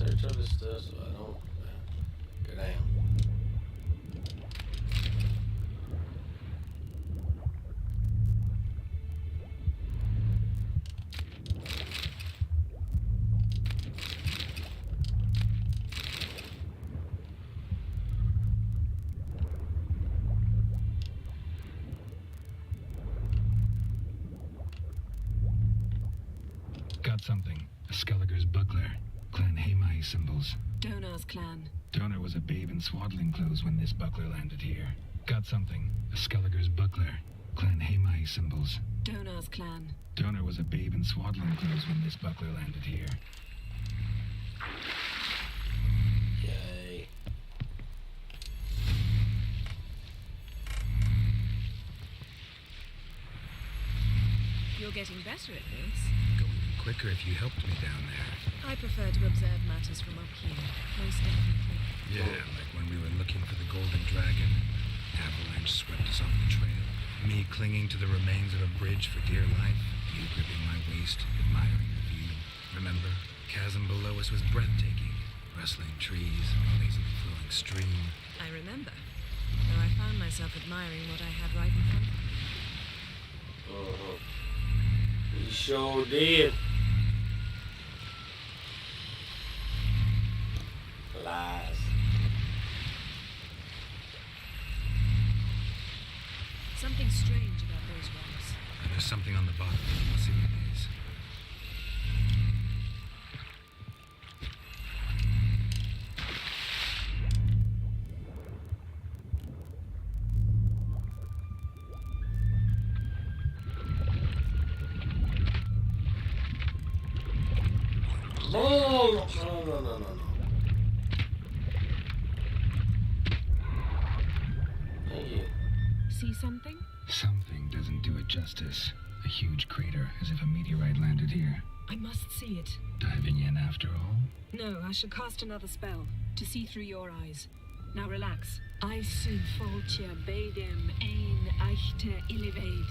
search other stuff so I don't go down. Got something. A Skelliger's buckler. Clan Haemai symbols. Donar's clan. Donar was a babe in swaddling clothes when this buckler landed here. Got something. A Skelliger's buckler. Clan Haemai symbols. Donar's clan. Donar was a babe in swaddling clothes when this buckler landed here. Yay. You're getting better at this. Go even quicker if you helped me down there. I prefer to observe matters from up here, most definitely. Yeah, like when we were looking for the Golden Dragon. Avalanche swept us off the trail. Me clinging to the remains of a bridge for dear life. You gripping my waist, admiring the view. Remember, chasm below us was breathtaking. Rustling trees, lazily flowing stream. I remember, though I found myself admiring what I had right in front of me. You sure did. Lies. Something strange about those rocks. There's something on the bottom. We'll see what it is. No. Thank you. See something? Something doesn't do it justice. A huge crater, as if a meteorite landed here. I must see it. Diving in after all? No, I shall cast another spell to see through your eyes. Now relax. I su foltje bedem ein echte illivaid.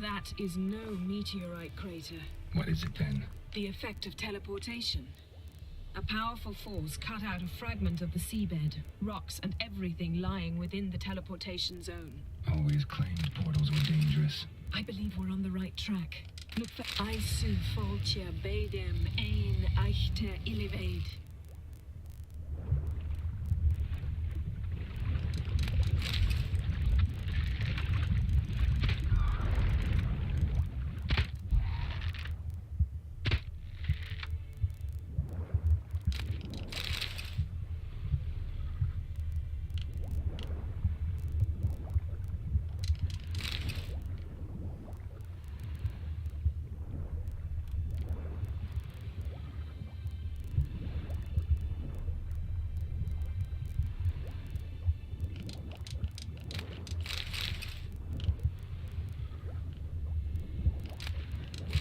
That is no meteorite crater. What is it then? The effect of teleportation. A powerful force cut out a fragment of the seabed, rocks and everything lying within the teleportation zone. Always claimed portals were dangerous. I believe we're on the right track. Look for I su foltje bedem ein echte illivaid.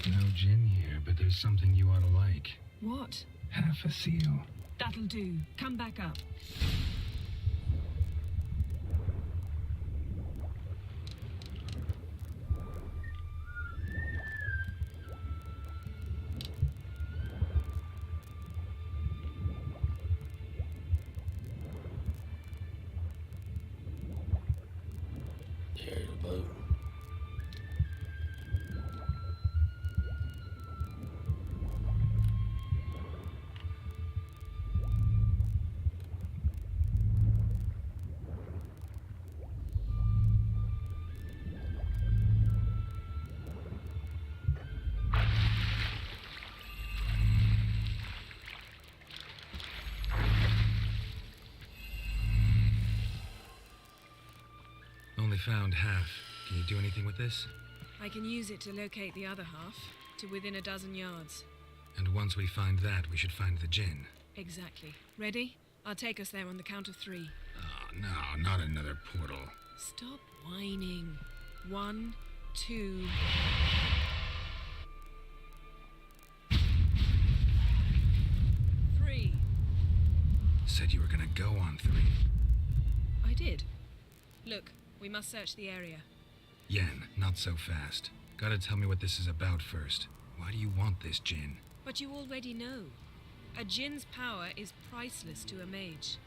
No gin here, but there's something you ought to like. What? Half a seal. That'll do. Come back up. Carry the boat. Only found half. Can you do anything with this? I can use it to locate the other half, to within a dozen yards. And once we find that, we should find the gin. Exactly. Ready? I'll take us there on the count of 3. Oh, no, not another portal. Stop whining. 1, 2... Three. Said you were gonna go on 3. I did. Look, we must search the area. Yen, not so fast. Gotta tell me what this is about first. Why do you want this Jinn? But you already know. A Jinn's power is priceless to a mage.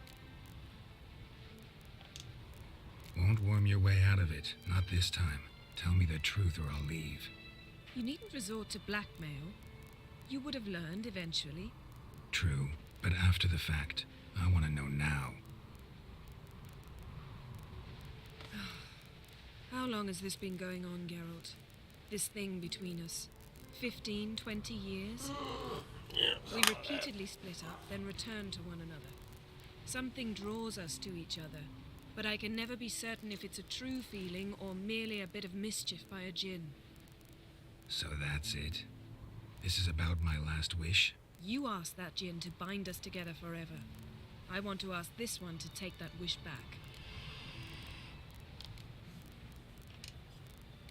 Won't worm your way out of it. Not this time. Tell me the truth or I'll leave. You needn't resort to blackmail. You would have learned eventually. True, but after the fact. I want to know now. How long has this been going on, Geralt? This thing between us? 15, 20 years? We repeatedly split up, then returned to one another. Something draws us to each other, but I can never be certain if it's a true feeling or merely a bit of mischief by a Jinn. So that's it. This is about my last wish? You asked that Jinn to bind us together forever. I want to ask this one to take that wish back.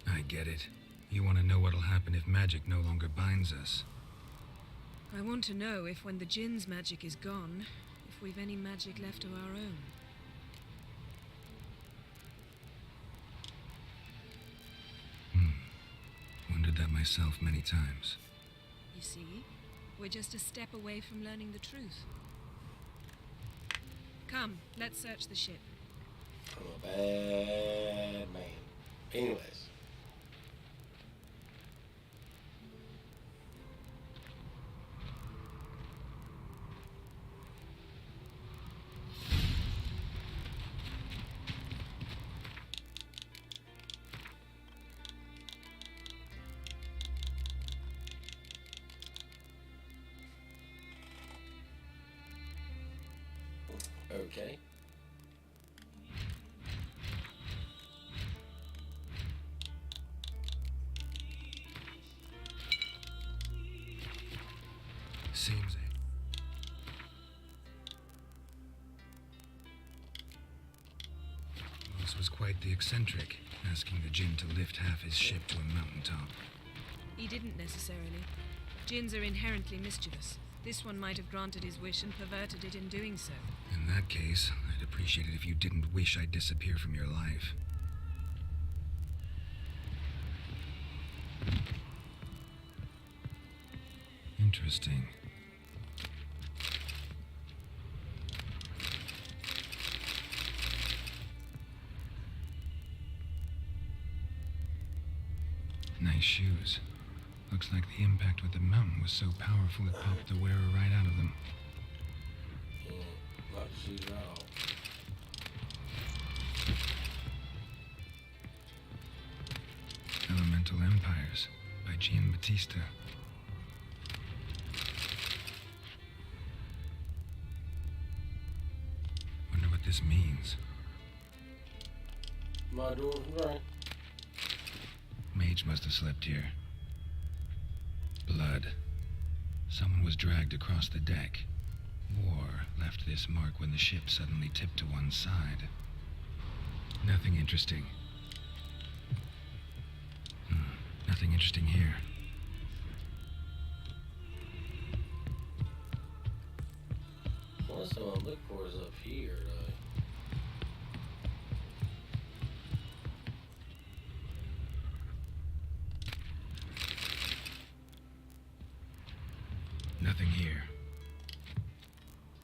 I get it. You want to know what'll happen if magic no longer binds us. I want to know if when the Jinn's magic is gone, if we've any magic left of our own. Wondered that myself many times. You see, we're just a step away from learning the truth. Come, let's search the ship. I'm a bad man. Anyways. Okay. Seems it. This was quite the eccentric, asking the Jinn to lift half his ship to a mountaintop. He didn't necessarily. Jinns are inherently mischievous. This one might have granted his wish and perverted it in doing so. In that case, I'd appreciate it if you didn't wish I'd disappear from your life. Interesting. Nice shoes. Looks like the impact with the mountain was so powerful it popped the wearer right out of them. Not shoes at all. Elemental Empires by Gian Battista. Wonder what this means. Am I doing right? Mage must have slept here. Blood. Someone was dragged across the deck. War left this mark when the ship suddenly tipped to one side. Nothing interesting. Nothing interesting here. Most of what I look for is up here, though. Nothing here.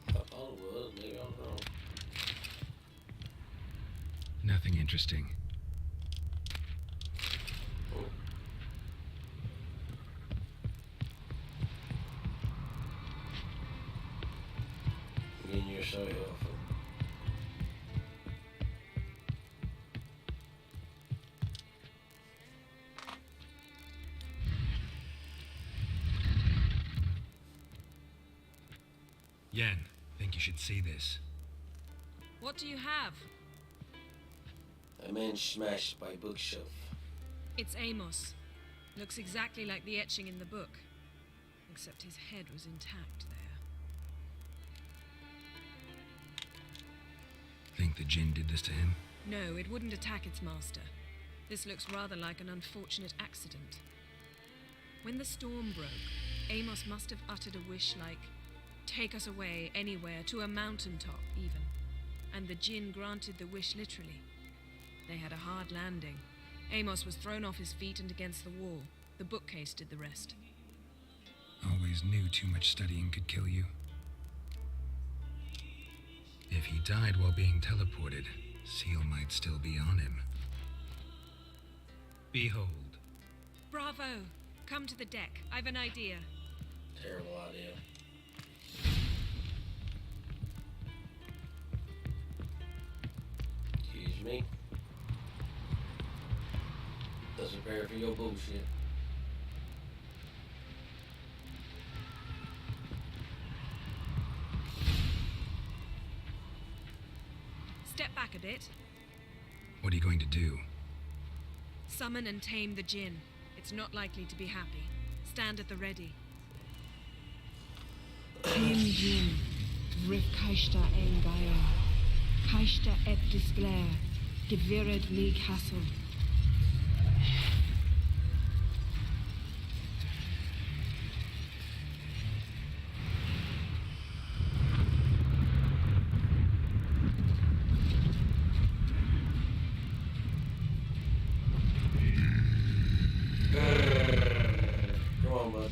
I thought it was. Maybe I'm wrong. Nothing interesting. Again, you're so helpful. Yen, think you should see this. What do you have? A man smashed by bookshelf. It's Amos. Looks exactly like the etching in the book. Except his head was intact there. Think the Jinn did this to him? No, it wouldn't attack its master. This looks rather like an unfortunate accident. When the storm broke, Amos must have uttered a wish like, "Take us away, anywhere, to a mountaintop, even." And the Jinn granted the wish literally. They had a hard landing. Amos was thrown off his feet and against the wall. The bookcase did the rest. Always knew too much studying could kill you. If he died while being teleported, Seal might still be on him. Behold. Bravo! Come to the deck. I've an idea. Terrible idea. Excuse me. Doesn't prepare for your bullshit. Step back a bit. What are you going to do? Summon and tame the Jinn. It's not likely to be happy. Stand at the ready. Tame Jinn, Rif Kaishta Engaya, Kaishta et Disglair, Gevired League Hassel. Come on, bud.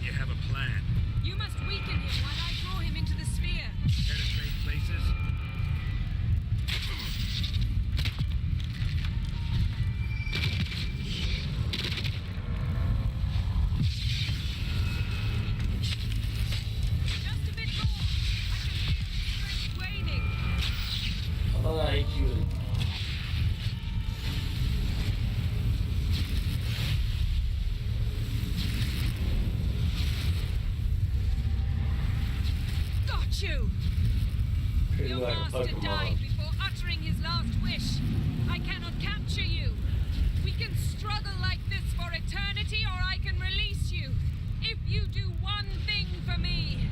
You have a plan. You must weaken him while I draw him into the sphere. Care to trade places? Just a bit more. I can feel his strength waning. I thought I hate you. Got you! Treat Your me like a master Pokemon. died before uttering his last wish. I cannot capture you. We can struggle like this for eternity, or I can release you. If you do one thing for me.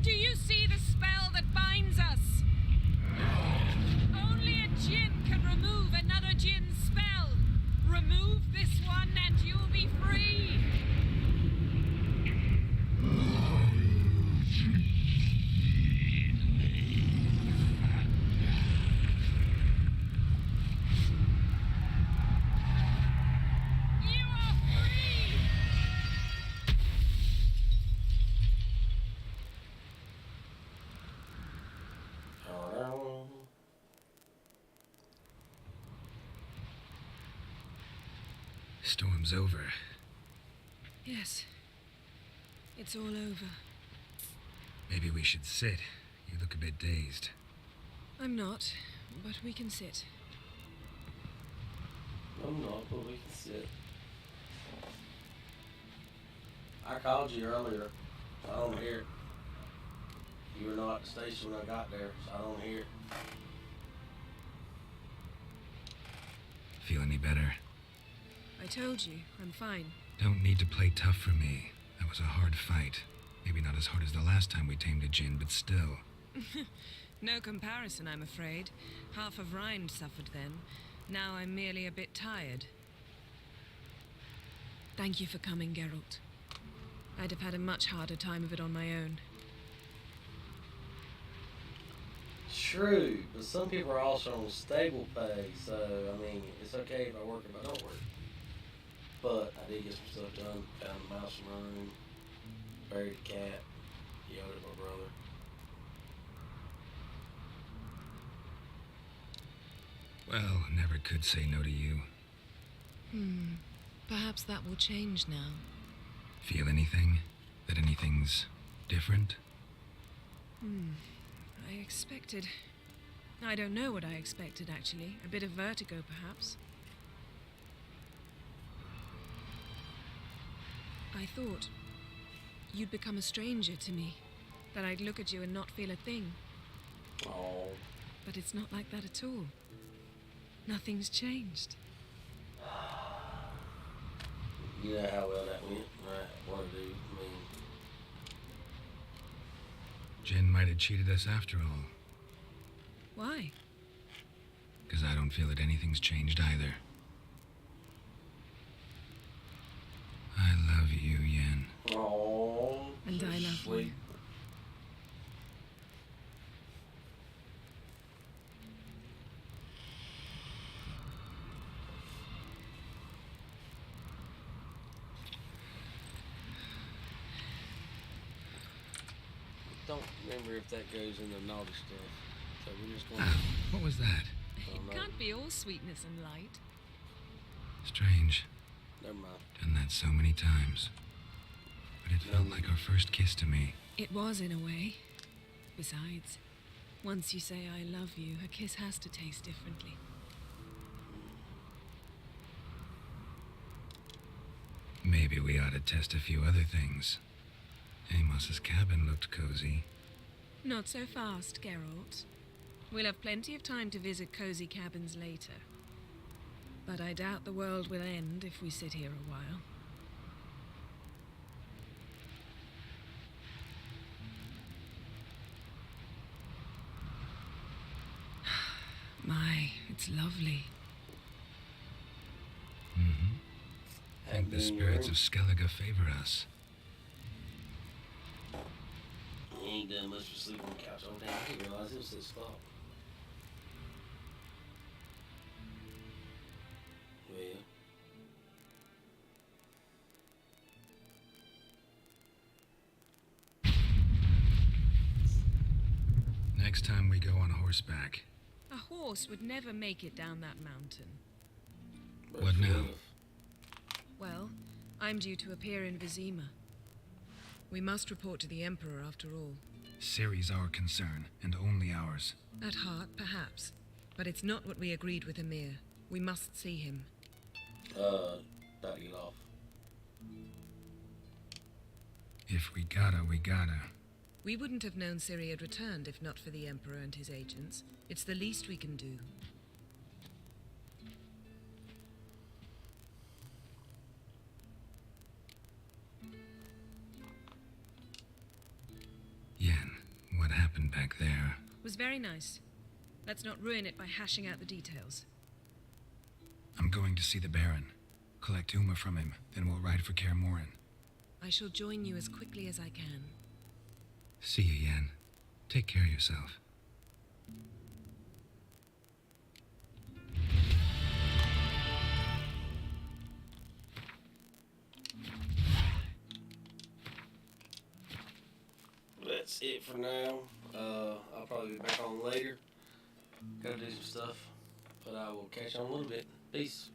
Do you see the spell that binds us? Only a Jinn can remove another Jinn's spell. Remove this one and you'll be free. You are free! Storm's over. Yes. It's all over. Maybe we should sit. You look a bit dazed. I'm not, but we can sit. I'm not, but we can sit. I called you earlier. I don't hear it. You were not at the station when I got there, so I don't hear it. Feel any better? I told you, I'm fine. Don't need to play tough for me. That was a hard fight. Maybe not as hard as the last time we tamed a Jinn, but still. No comparison, I'm afraid. Half of Rhind suffered then. Now I'm merely a bit tired. Thank you for coming, Geralt. I'd have had a much harder time of it on my own. True, but some people are also on stable pay, so, I mean, it's okay if I work if I don't work. But I did get some stuff done. Found a mouse in my room. Buried a cat. Yelled at my brother. Well, never could say no to you. Perhaps that will change now. Feel anything? That anything's different? I expected... I don't know what I expected, actually. A bit of vertigo, perhaps. I thought you'd become a stranger to me. That I'd look at you and not feel a thing. Oh. But it's not like that at all. Nothing's changed. You know how well that went, right? What to do, I mean... Jinn might have cheated us after all. Why? Because I don't feel that anything's changed either. I love you, Yen. Oh, And I love sweet. you. remember if that goes in the naughty stuff. So we're just gonna. What was that? It can't be all sweetness and light. Strange. Never mind. Done that so many times. But it felt like our first kiss to me. It was, in a way. Besides, once you say I love you, a kiss has to taste differently. Maybe we ought to test a few other things. Amos's cabin looked cozy. Not so fast, Geralt. We'll have plenty of time to visit cozy cabins later. But I doubt the world will end if we sit here a while. My, it's lovely. Mm-hmm. Think the spirits of Skellige favor us. He ain't done much for sleeping on the couch all day. I didn't realize it was this o'clock. Well. Next time we go on horseback. A horse would never make it down that mountain. What now? Well, I'm due to appear in Vizima. We must report to the Emperor after all. Ciri's our concern, and only ours. At heart, perhaps. But it's not what we agreed with Emir. We must see him. About to get off. If we gotta, we gotta. We wouldn't have known Ciri had returned if not for the Emperor and his agents. It's the least we can do. Yen, what happened back there? Was very nice. Let's not ruin it by hashing out the details. I'm going to see the Baron. Collect Uma from him, then we'll ride for Kaer Morhen. I shall join you as quickly as I can. See you, Yen. Take care of yourself. That's it for now. I'll probably be back on later. Gotta do some stuff. But I will catch you on a little bit. Peace.